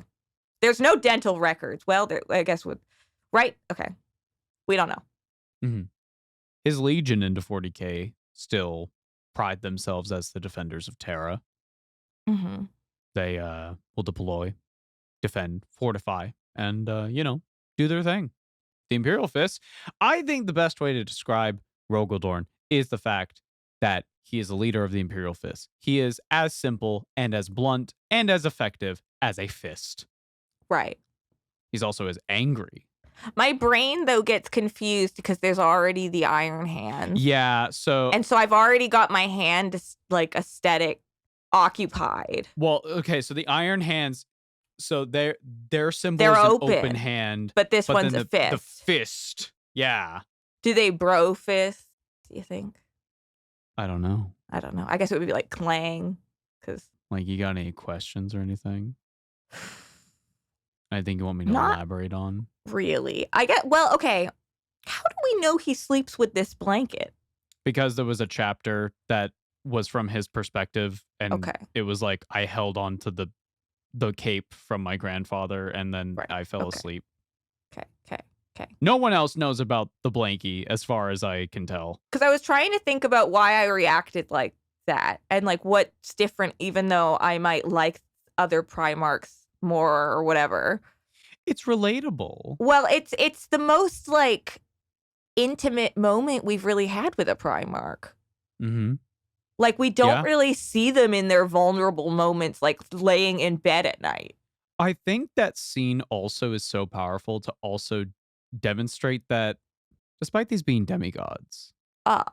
There's no dental records. Well, I guess right? Okay. We don't know. Mm-hmm. His legion into 40k still pride themselves as the defenders of Terra. Mm-hmm. They will deploy, defend, fortify, and do their thing. The Imperial Fists. I think the best way to describe Rogal Dorn is the fact that he is a leader of the Imperial Fists. He is as simple and as blunt and as effective as a fist. Right. He's also as angry. My brain, though, gets confused because there's already the Iron Hands. Yeah, so I've already got my hand, like, aesthetic occupied. Well, okay, so the Iron Hands, so their symbol They're is an open, open hand. but this one's then a fist. The fist. Yeah. Do they bro fist, do you think? I don't know. I guess it would be like clang, because... Like, you got any questions or anything? I think you want me to Not elaborate on? really. Well, okay. How do we know he sleeps with this blanket? Because there was a chapter that was from his perspective, and Okay. it was like I held on to the cape from my grandfather, and then Right. I fell Okay. asleep. Okay. No one else knows about the blankie, as far as I can tell. Because I was trying to think about why I reacted like that, and like what's different, even though I might like other Primarchs more or whatever. It's relatable. Well, it's the most like intimate moment we've really had with a Primarch. Mm-hmm. Like, we don't really see them in their vulnerable moments, like laying in bed at night. I think that scene also is so powerful to also demonstrate that despite these being demigods, a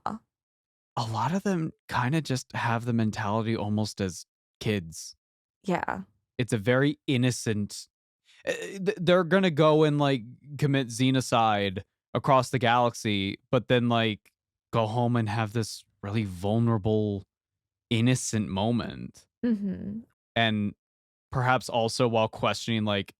lot of them kind of just have the mentality almost as kids. Yeah. It's a very innocent. They're going to go and like commit xenocide across the galaxy, but then like go home and have this really vulnerable, innocent moment. Mm-hmm. And perhaps also while questioning, like,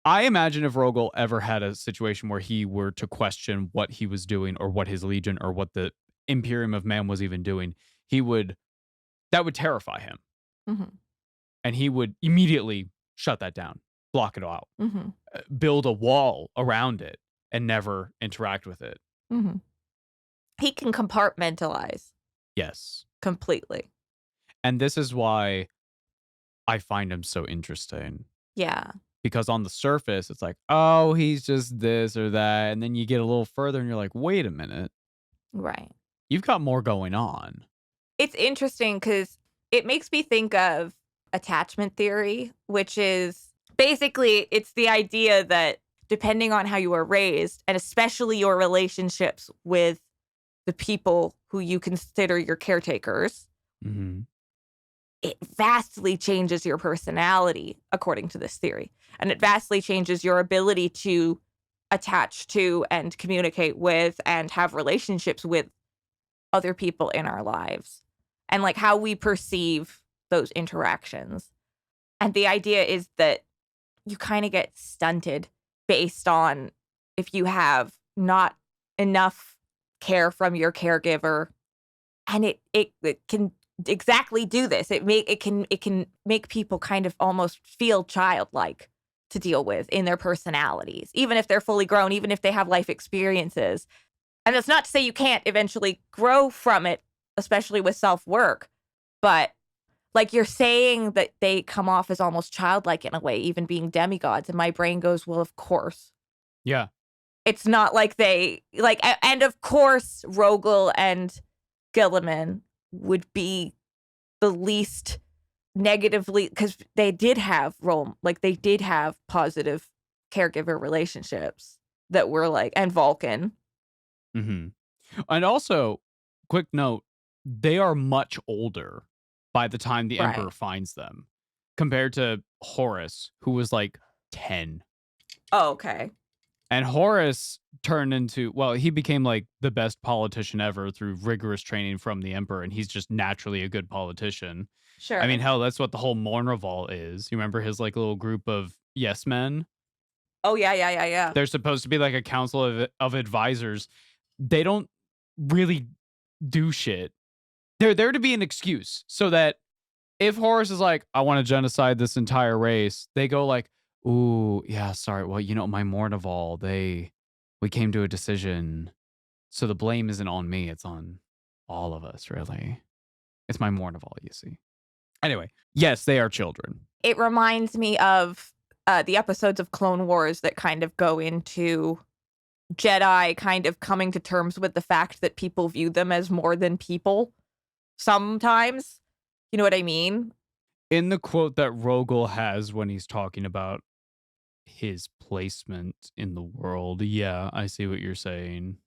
I imagine if Rogal ever had a situation where he were to question what he was doing or what his legion or what the Imperium of Man was even doing, that would terrify him. Mm-hmm. And he would immediately shut that down, block it out, Mm-hmm. Build a wall around it and never interact with it. Mm-hmm. He can compartmentalize. Yes. Completely. And this is why I find him so interesting. Yeah. Because on the surface, it's like, oh, he's just this or that. And then you get a little further and you're like, wait a minute. Right. You've got more going on. It's interesting because it makes me think of attachment theory, which is basically it's the idea that depending on how you were raised, and especially your relationships with the people who you consider your caretakers, Mm-hmm. it vastly changes your personality, according to this theory. And it vastly changes your ability to attach to and communicate with and have relationships with other people in our lives, and like how we perceive those interactions. And the idea is that you kind of get stunted based on if you have not enough care from your caregiver. And it can exactly do this. It can make people kind of almost feel childlike to deal with in their personalities, even if they're fully grown, even if they have life experiences. And that's not to say you can't eventually grow from it, especially with self-work. But like you're saying that they come off as almost childlike in a way, even being demigods. And my brain goes, well, of course. Yeah. It's not like and of course, Rogal and Gilliman would be the least negatively, because they did have positive caregiver relationships that were like, and Vulcan. Mm-hmm. And also, quick note, they are much older by the time the Emperor finds them compared to Horus, who was like 10. Oh, okay. And Horus turned into, well, he became like the best politician ever through rigorous training from the Emperor, and he's just naturally a good politician. Sure. I mean, hell, that's what the whole Mournival is. You remember his like little group of yes men? Oh, yeah. They're supposed to be like a council of advisors. They don't really do shit. They're there to be an excuse so that if Horus is like, I want to genocide this entire race, they go like, ooh, yeah, sorry. Well, my Mournival, we came to a decision. So the blame isn't on me. It's on all of us, really. It's my Mournival, you see. Anyway, yes, they are children. It reminds me of the episodes of Clone Wars that kind of go into Jedi kind of coming to terms with the fact that people view them as more than people sometimes. You know what I mean? In the quote that Rogal has when he's talking about his placement in the world, yeah, I see what you're saying.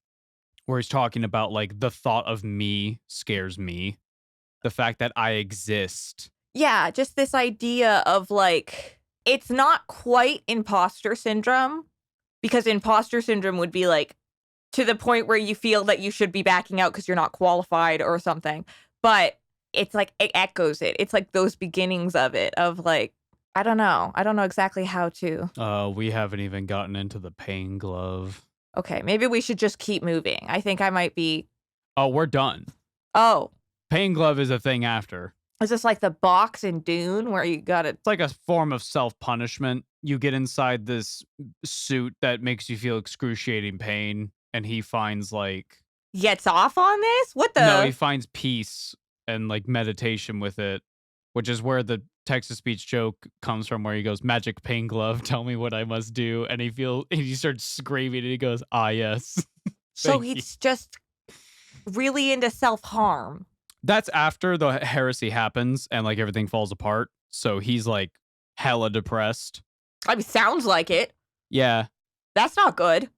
Where he's talking about like the thought of me scares me. The fact that I exist. Yeah, just this idea of like, it's not quite imposter syndrome, because imposter syndrome would be like to the point where you feel that you should be backing out because you're not qualified or something. But it's like, it echoes it. It's like those beginnings of it, of like, I don't know exactly how to. We haven't even gotten into the pain glove. Okay, maybe we should just keep moving. I think I might be. Oh, we're done. Oh. Pain glove is a thing after. Is this like the box in Dune where you got it? It's like a form of self-punishment. You get inside this suit that makes you feel excruciating pain, and he finds like... Gets off on this? What the... No, he finds peace and like meditation with it, which is where the text-to-speech joke comes from, where he goes, magic pain glove, tell me what I must do. And he starts screaming and he goes, ah, yes. So he's just really into self-harm. That's after the heresy happens and like everything falls apart. So he's like hella depressed. I mean, sounds like it. Yeah. That's not good. Let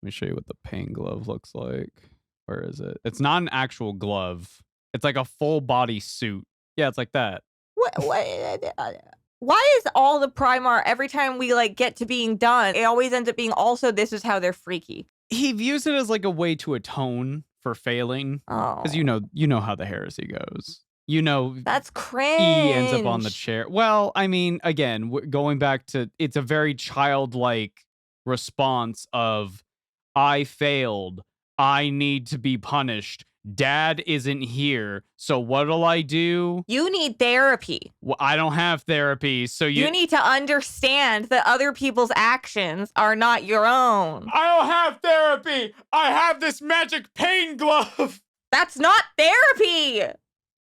me show you what the pain glove looks like. Where is it? It's not an actual glove. It's like a full body suit. Yeah, it's like that. Why is all the Primarch, every time we like get to being done, it always ends up being also this is how they're freaky? He views it as like a way to atone for failing. Oh. Because you know how the heresy goes. That's cringe. He ends up on the chair. Well, I mean, again, going back to, it's a very childlike response of, I failed. I need to be punished. Dad isn't here. So what'll I do? You need therapy. Well, I don't have therapy. So you need to understand that other people's actions are not your own. I don't have therapy. I have this magic pain glove. That's not therapy.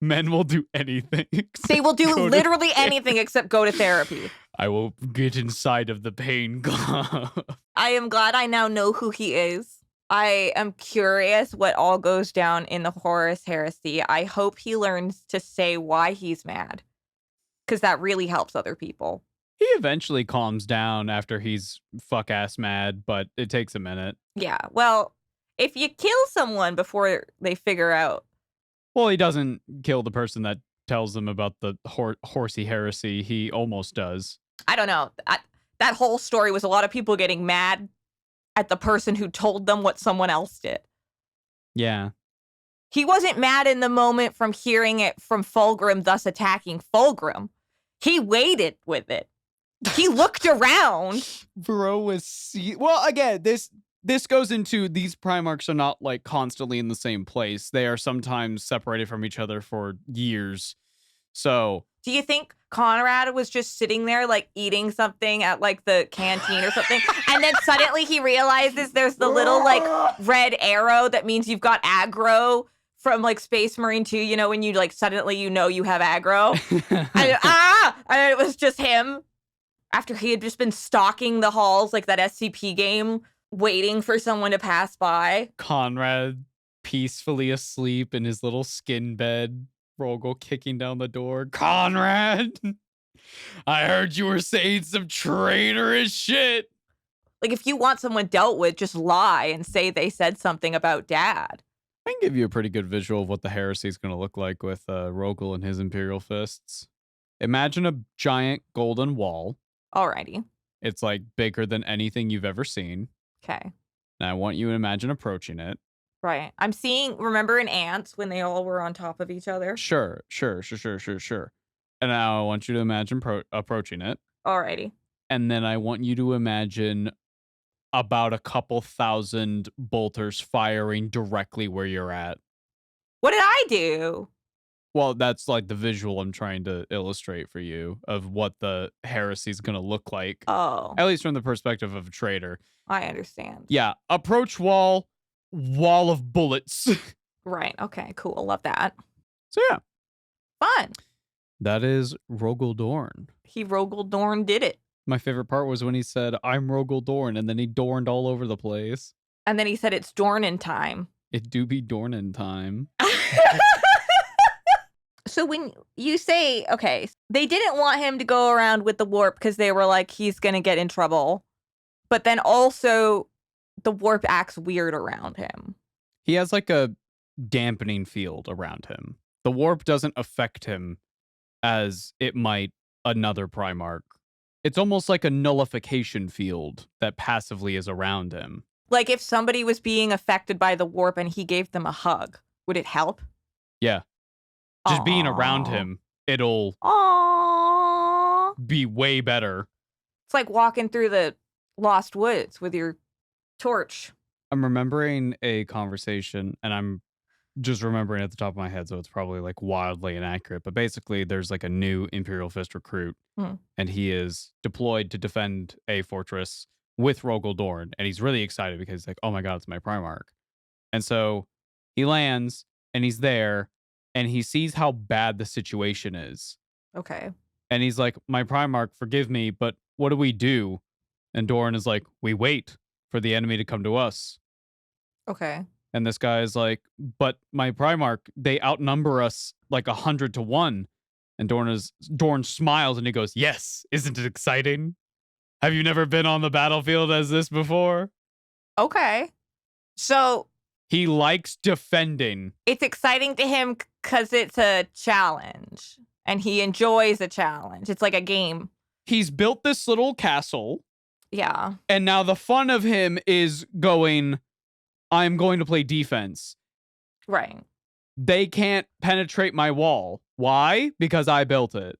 Men will do anything. They will do literally anything except go to therapy. I will get inside of the pain glove. I am glad I now know who he is. I am curious what all goes down in the Horus heresy. I hope he learns to say why he's mad, because that really helps other people. He eventually calms down after he's fuck-ass mad, but it takes a minute. Yeah, well, if you kill someone before they figure out... Well, he doesn't kill the person that tells them about the horsey heresy. He almost does. I don't know. That whole story was a lot of people getting mad at the person who told them what someone else did. Yeah. He wasn't mad in the moment from hearing it from Fulgrim, thus attacking Fulgrim. He waited with it. He looked around. Bro was... Well, again, this goes into, these Primarchs are not like constantly in the same place. They are sometimes separated from each other for years. So... Do you think Conrad was just sitting there, like, eating something at, like, the canteen or something? And then suddenly he realizes there's the little, like, red arrow that means you've got aggro from, like, Space Marine 2, you know, when you, like, suddenly you know you have aggro. And it was just him. After he had just been stalking the halls, like that SCP game, waiting for someone to pass by. Conrad peacefully asleep in his little skin bed. Rogal kicking down the door. Conrad, I heard you were saying some traitorous shit. Like, if you want someone dealt with, just lie and say they said something about Dad. I can give you a pretty good visual of what the heresy is going to look like with Rogal and his Imperial Fists. Imagine a giant golden wall. Alrighty. It's like bigger than anything you've ever seen. Okay. And I want you to imagine approaching it. Right. I'm seeing, remember in Ants when they all were on top of each other? Sure. And now I want you to imagine approaching it. Alrighty. and then I want you to imagine about a couple thousand bolters firing directly where you're at. What did I do? Well, that's like the visual I'm trying to illustrate for you of what the heresy is going to look like. Oh. At least from the perspective of a trader. I understand. Yeah. Approach wall of bullets. Right. Okay, cool. Love that. So yeah. Fun. That is Rogal Dorn. He Rogal Dorn did it. My favorite part was when he said, I'm Rogal Dorn, and then he dorned all over the place. And then he said, it's Dornin time. It do be Dornin time. So when you say, okay, they didn't want him to go around with the warp because they were like, he's going to get in trouble. But then also the warp acts weird around him. He has like a dampening field around him. The warp doesn't affect him as it might another primarch. It's almost like a nullification field that passively is around him. Like if somebody was being affected by the warp and he gave them a hug, would it help? Yeah. Just being around him, it'll be way better. It's like walking through the lost woods with your torch. I'm remembering a conversation, and I'm just remembering at the top of my head, so it's probably like wildly inaccurate. But basically, there's like a new Imperial Fist recruit, and he is deployed to defend a fortress with Rogal Dorn, and he's really excited because he's like, oh my god, it's my Primarch. And so he lands, and he's there, and he sees how bad the situation is. Okay. And he's like, my Primarch, forgive me, but what do we do? And Dorn is like, we wait for the enemy to come to us. Okay. And this guy is like, but my Primarch, they outnumber us like 100 to 1. And Dorn smiles and he goes, yes, isn't it exciting? Have you never been on the battlefield as this before? Okay. So he likes defending. It's exciting to him because it's a challenge and he enjoys a challenge. It's like a game. He's built this little castle. Yeah. And now the fun of him is going, I'm going to play defense. Right. They can't penetrate my wall. Why? Because I built it.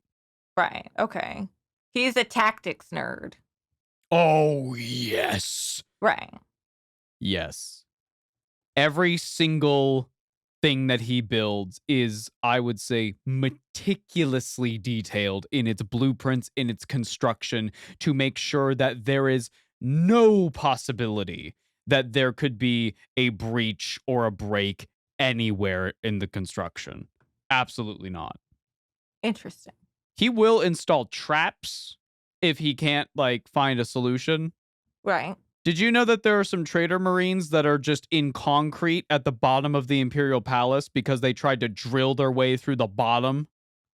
Right. Okay. He's a tactics nerd. Oh, yes. Right. Yes. Every single thing that he builds is, I would say, meticulously detailed in its blueprints, in its construction, to make sure that there is no possibility that there could be a breach or a break anywhere in the construction. Absolutely not. Interesting. He will install traps if he can't, like, find a solution. Right. Did you know that there are some trader marines that are just in concrete at the bottom of the Imperial Palace because they tried to drill their way through the bottom?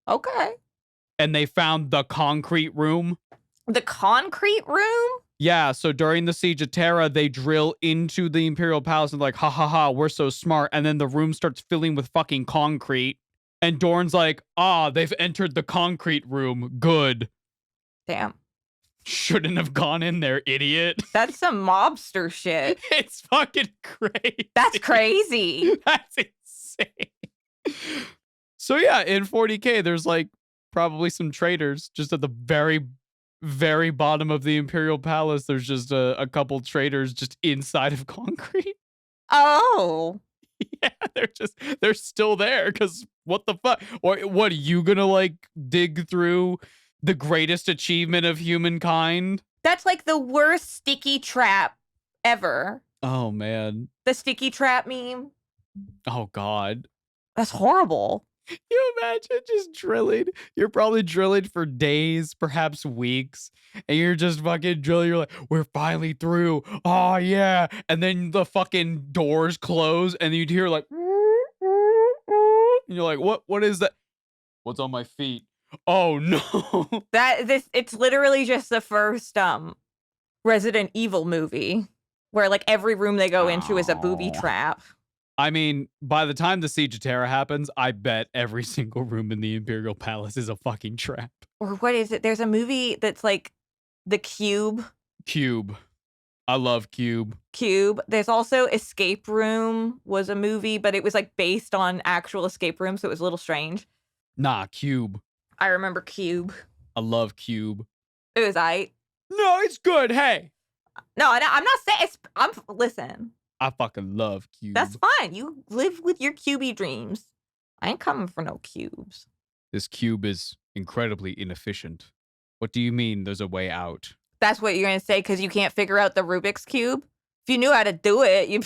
Okay. And they found the concrete room? The concrete room? Yeah, so during the Siege of Terra, they drill into the Imperial Palace and like, ha ha ha, we're so smart. And then the room starts filling with fucking concrete. And Dorn's like, they've entered the concrete room. Good. Damn. Shouldn't have gone in there, idiot. That's some mobster shit. It's fucking crazy. That's crazy. That's insane. So yeah, in 40k, there's like probably some traders just at the very, very bottom of the Imperial Palace. There's just a couple traders just inside of concrete. Oh. Yeah, they're still there because what the fuck? Or what, are you gonna like dig through the greatest achievement of humankind? That's like the worst sticky trap ever. Oh man. The sticky trap meme. Oh god. That's horrible. You imagine just drilling. You're probably drilling for days, perhaps weeks, and you're just fucking drilling. You're like, we're finally through. Oh yeah. And then the fucking doors close and you'd hear like, and you're like, what is that? What's on my feet? Oh no. It's literally just the first Resident Evil movie where like every room they go into is a booby trap. I mean, by the time the Siege of Terra happens, I bet every single room in the Imperial Palace is a fucking trap. Or what is it? There's a movie that's like The Cube. Cube. I love Cube. Cube. There's also Escape Room was a movie, but it was like based on actual escape rooms, so it was a little strange. Nah, Cube. I remember Cube. I love Cube. It was aight. No, it's good. Hey. No, I'm not saying it's. Listen. I fucking love cubes. That's fine. You live with your cubey dreams. I ain't coming for no cubes. This cube is incredibly inefficient. What do you mean there's a way out? That's what you're going to say because you can't figure out the Rubik's Cube? If you knew how to do it, you...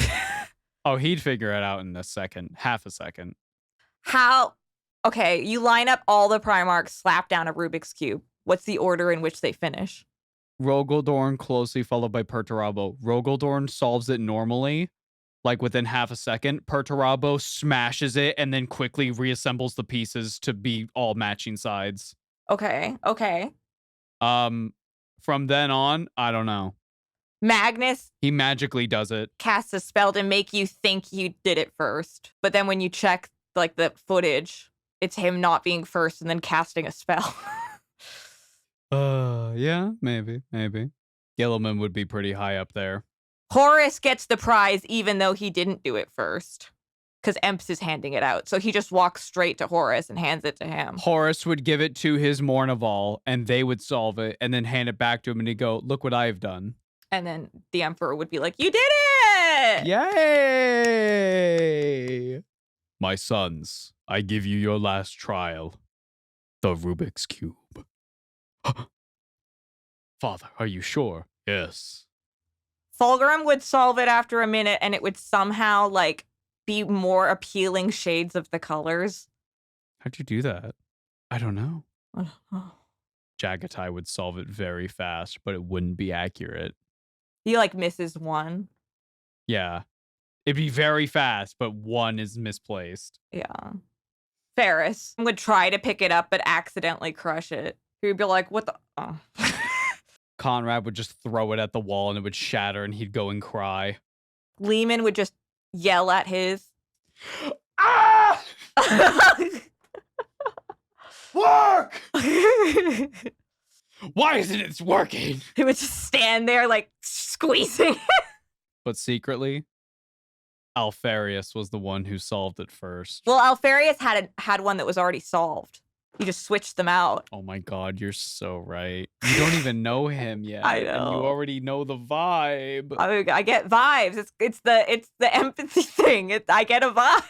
Oh, he'd figure it out in a second. Half a second. How? Okay, you line up all the Primarchs, slap down a Rubik's Cube. What's the order in which they finish? Rogal Dorn closely followed by Perturabo. Rogal Dorn solves it normally, like within half a second. Perturabo smashes it and then quickly reassembles the pieces to be all matching sides. Okay. From then on, I don't know. Magnus, he magically does it. Casts a spell to make you think you did it first. But then when you check like the footage, it's him not being first and then casting a spell. Yeah, maybe. Gilliman would be pretty high up there. Horus gets the prize even though he didn't do it first. Because Emps is handing it out. So he just walks straight to Horus and hands it to him. Horus would give it to his Mournival, and they would solve it, and then hand it back to him, and he'd go, look what I've done. And then the Emperor would be like, you did it! Yay! My sons, I give you your last trial. The Rubik's Cube. Father, are you sure? Yes. Fulgrim would solve it after a minute, and it would somehow, like, be more appealing shades of the colors. How'd you do that? I don't know. Jagatai would solve it very fast, but it wouldn't be accurate. He, like, misses one. Yeah. It'd be very fast, but one is misplaced. Yeah. Ferris would try to pick it up, but accidentally crush it. He'd be like, what the... Oh. Conrad would just throw it at the wall, and it would shatter, and he'd go and cry. Lehman would just yell at his. Ah! Work! Why isn't it working? He would just stand there like squeezing. But secretly, Alfarius was the one who solved it first. Well, Alfarius had one that was already solved. You just switched them out. Oh my God, you're so right. You don't even know him yet. I know. And you already know the vibe. I get vibes. It's the empathy thing. I get a vibe.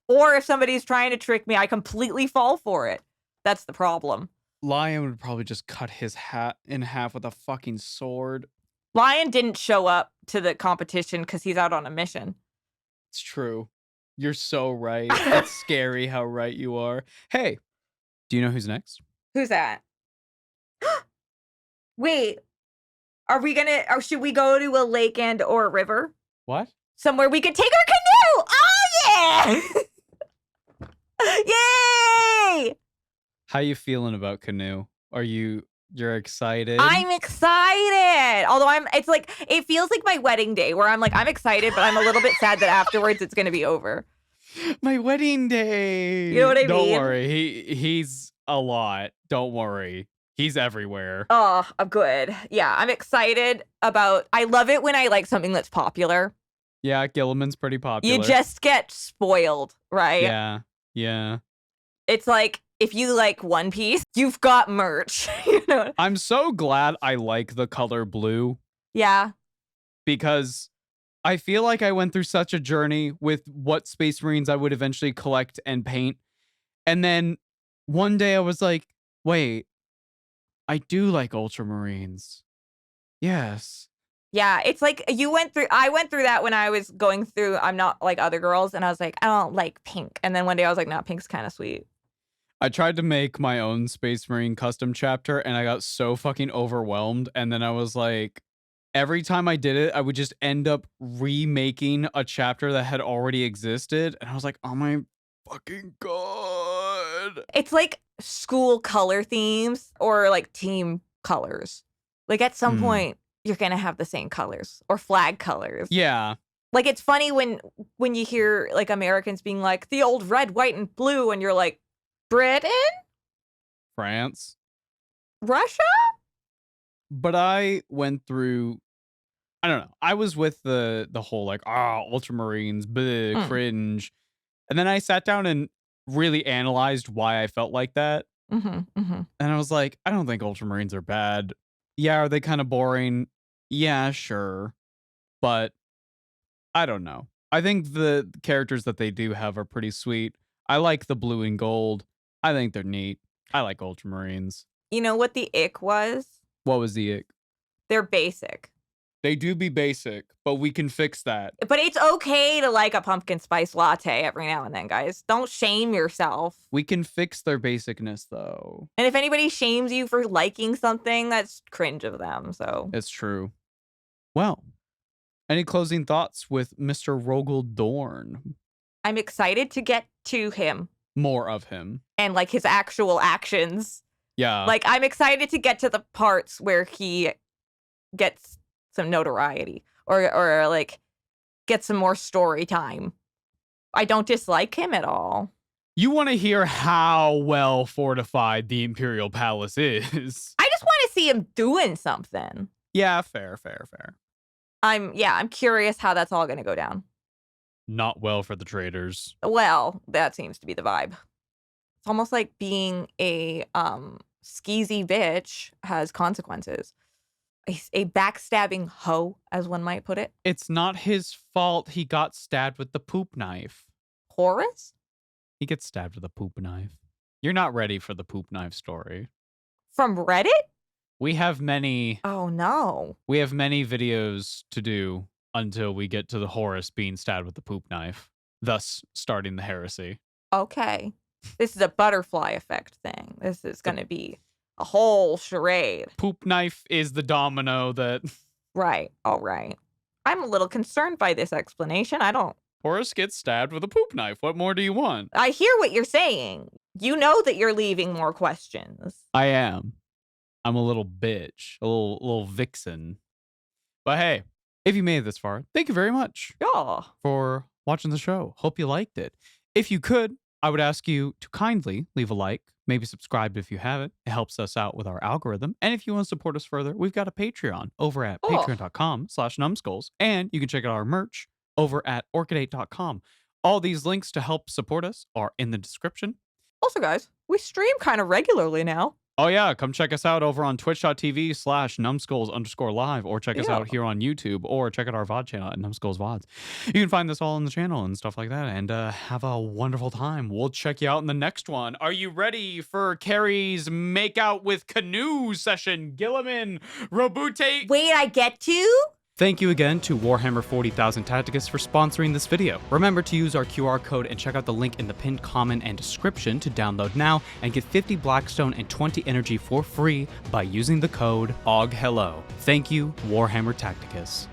Or if somebody's trying to trick me, I completely fall for it. That's the problem. Lion would probably just cut his hat in half with a fucking sword. Lion didn't show up to the competition because he's out on a mission. It's true. You're so right. It's scary how right you are. Hey, do you know who's next? Who's that? Wait, are we gonna, or should we go to a lake and or a river? What? Somewhere we could take our canoe! Oh, yeah! Yay! How you feeling about canoe? You're excited? I'm excited. Although it feels like my wedding day where I'm like, I'm excited, but I'm a little bit sad that afterwards it's going to be over. My wedding day. You know what I mean? Don't worry. He's a lot. Don't worry. He's everywhere. Oh, I'm good. Yeah, I'm excited about, I love it when I like something that's popular. Yeah, Gilliman's pretty popular. You just get spoiled, right? Yeah. It's like, if you like One Piece, you've got merch. You know? I'm so glad I like the color blue. Yeah. Because I feel like I went through such a journey with what Space Marines I would eventually collect and paint. And then one day I was like, wait, I do like Ultramarines. Yes. Yeah, it's like I went through that when I was going through I'm Not Like Other Girls, and I was like, I don't like pink. And then one day I was like, no, pink's kind of sweet. I tried to make my own Space Marine custom chapter, and I got so fucking overwhelmed. And then I was like, every time I did it, I would just end up remaking a chapter that had already existed. And I was like, oh my fucking God. It's like school color themes or like team colors. Like at some point, you're going to have the same colors or flag colors. Yeah. Like it's funny when you hear like Americans being like the old red, white, and blue, and you're like, Britain? France? Russia? But I went through, I don't know. I was with the whole like, Ultramarines, big cringe. And then I sat down and really analyzed why I felt like that. And I was like, I don't think Ultramarines are bad. Yeah, are they kind of boring? Yeah, sure. But I don't know. I think the characters that they do have are pretty sweet. I like the blue and gold. I think they're neat. I like Ultramarines. You know what the ick was? What was the ick? They're basic. They do be basic, but we can fix that. But it's okay to like a pumpkin spice latte every now and then, guys. Don't shame yourself. We can fix their basicness, though. And if anybody shames you for liking something, that's cringe of them, so. It's true. Well, any closing thoughts with Mr. Rogal Dorn? I'm excited to get to him. More of him. And like his actual actions. Yeah. Like I'm excited to get to the parts where he gets some notoriety or like get some more story time. I don't dislike him at all. You want to hear how well fortified the Imperial Palace is. I just want to see him doing something. Yeah, fair. I'm curious how that's all going to go down. Not well for the traders. Well, that seems to be the vibe. It's almost like being a skeezy bitch has consequences. A backstabbing hoe, as one might put it. It's not his fault he got stabbed with the poop knife. Horus? He gets stabbed with a poop knife. You're not ready for the poop knife story. From Reddit? We have many... Oh, no. We have many videos to do until we get to the Horus being stabbed with the poop knife, thus starting the heresy. Okay. This is a butterfly effect thing. This is going to be a whole charade. Poop knife is the domino that... Right. All right. I'm a little concerned by this explanation. Horus gets stabbed with a poop knife. What more do you want? I hear what you're saying. You know that you're leaving more questions. I am. I'm a little bitch. A little vixen. But hey, if you made it this far, thank you very much. Yeah. For watching the show. Hope you liked it. If you could, I would ask you to kindly leave a like, maybe subscribe if you haven't. It helps us out with our algorithm. And if you want to support us further, we've got a Patreon over at patreon.com/numbskulls. And you can check out our merch over at orchidate.com. All these links to help support us are in the description. Also, guys, we stream kind of regularly now. Oh, yeah. Come check us out over on twitch.tv/numbskulls_live, or check us out here on YouTube, or check out our VOD channel at Numbskulls VODs. You can find this all on the channel and stuff like that, and have a wonderful time. We'll check you out in the next one. Are you ready for Kari's Make Out with Canoe session? Gilliman, Robute. Wait, I get to? Thank you again to Warhammer 40,000 Tacticus for sponsoring this video. Remember to use our QR code and check out the link in the pinned comment and description to download now and get 50 Blackstone and 20 energy for free by using the code OGHELLO. Thank you, Warhammer Tacticus.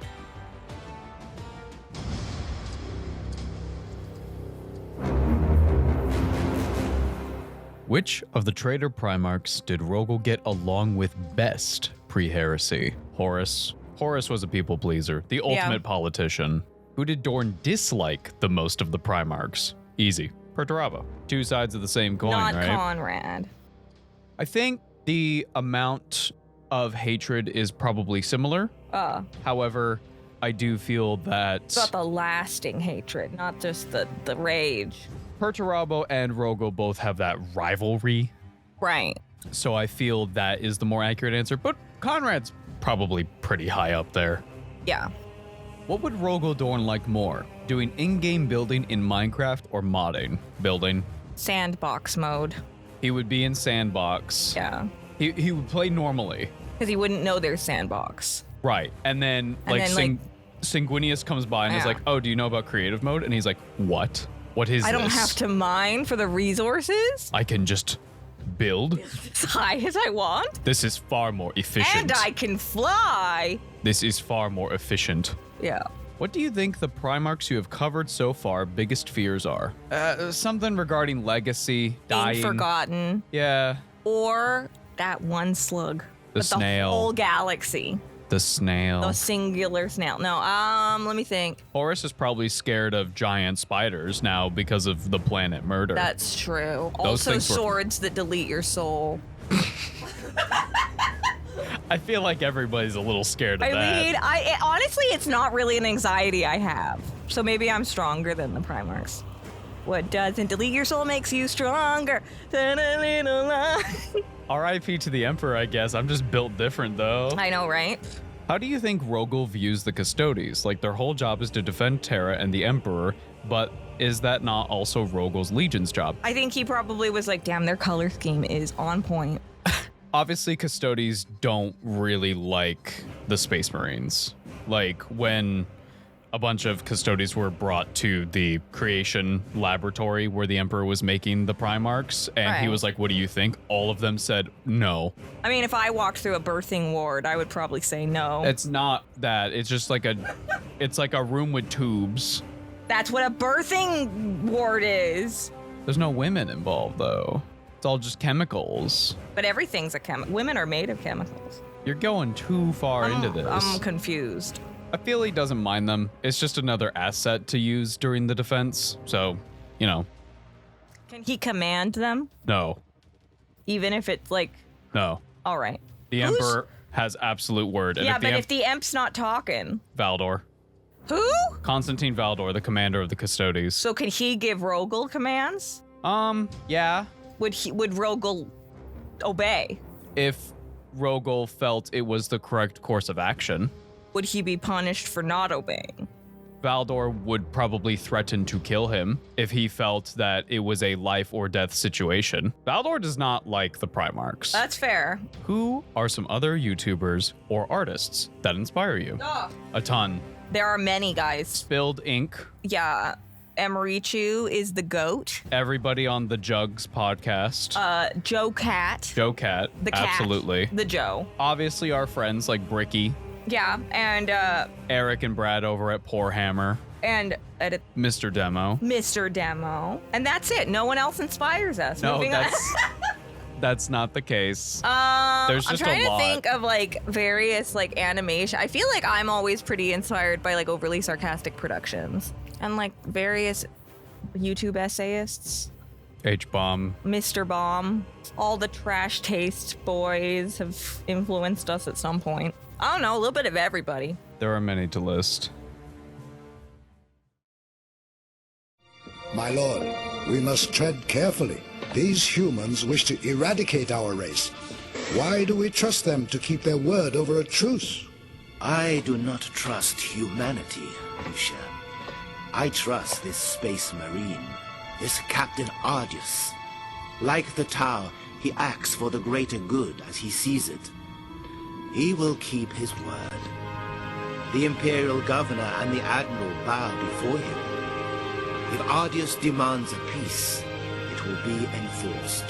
Which of the traitor Primarchs did Rogal get along with best pre-heresy? Horus. Horus was a people pleaser, the ultimate politician. Who did Dorn dislike the most of the Primarchs? Easy. Perturabo. Two sides of the same coin, Not right? Conrad. I think the amount of hatred is probably similar. However, I do feel that... It's about the lasting hatred, not just the rage. Perturabo and Rogal both have that rivalry. Right. So I feel that is the more accurate answer, but Conrad's probably pretty high up there. Yeah. What would Rogal Dorn like more? Doing in-game building in Minecraft or modding? Building. Sandbox mode. He would be in sandbox. Yeah. He would play normally. Because he wouldn't know there's sandbox. Right. And then Sanguinius comes by and is like, oh, do you know about creative mode? And he's like, what? What is this? I don't have to mine for the resources. I can just build as high as I want. This is far more efficient. And I can fly. This is far more efficient. Yeah. What do you think the Primarchs you have covered so far biggest fears are? Something regarding legacy, dying. Being forgotten. Yeah. Or that one slug. The snail. The whole galaxy. The snail. The singular snail. No, let me think. Horus is probably scared of giant spiders now because of the planet murder. That's true. Those also swords that delete your soul. I feel like everybody's a little scared of that. I mean, honestly, it's not really an anxiety I have. So maybe I'm stronger than the Primarchs. What doesn't delete your soul makes you stronger. R.I.P. to the Emperor, I guess. I'm just built different, though. I know, right? How do you think Rogal views the Custodes? Like, their whole job is to defend Terra and the Emperor, but is that not also Rogal's Legion's job? I think he probably was like, damn, their color scheme is on point. Obviously, Custodes don't really like the Space Marines. Like, when a bunch of Custodes were brought to the creation laboratory where the Emperor was making the Primarchs, and he was like, what do you think? All of them said no. I mean, if I walked through a birthing ward, I would probably say no. It's not that. It's just like it's like a room with tubes. That's what a birthing ward is. There's no women involved, though. It's all just chemicals. But everything's a chemical. Women are made of chemicals. You're going too far into this. I'm confused. I feel he doesn't mind them. It's just another asset to use during the defense. So, you know. Can he command them? No. Even if it's like... No. All right. The Emperor has absolute word. And yeah, but if the Emp's not talking... Valdor. Who? Constantine Valdor, the commander of the Custodes. So can he give Rogal commands? Yeah. Would Rogal obey? If Rogal felt it was the correct course of action. Would he be punished for not obeying? Valdor would probably threaten to kill him if he felt that it was a life or death situation. Valdor does not like the Primarchs. That's fair. Who are some other YouTubers or artists that inspire you? A ton. There are many guys. Spilled Ink. Yeah. Emerichu is the GOAT. Everybody on the Jugs podcast. Joe Cat. Joe Cat. The cat. Absolutely. The Joe. Obviously our friends like Bricky. Yeah, and Eric and Brad over at Poor Hammer. And Mr. Demo. Mr. Demo. And that's it. No one else inspires us. No, that's not the case. There's just I'm trying a lot. to think of like various like animation. I feel like I'm always pretty inspired by like overly sarcastic productions and like various YouTube essayists. H-Bomb. Mr. Bomb. All the Trash Taste boys have influenced us at some point. I don't know, a little bit of everybody. There are many to list. My lord, we must tread carefully. These humans wish to eradicate our race. Why do we trust them to keep their word over a truce? I do not trust humanity, Lucia. I trust this space marine, this Captain Ardius. Like the Tau, he acts for the greater good as he sees it. He will keep his word. The Imperial Governor and the Admiral bow before him. If Ardius demands a peace, it will be enforced.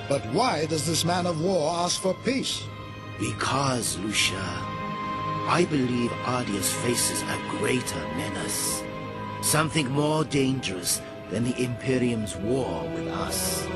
But why does this man of war ask for peace? Because, Lucia, I believe Ardius faces a greater menace. Something more dangerous than the Imperium's war with us.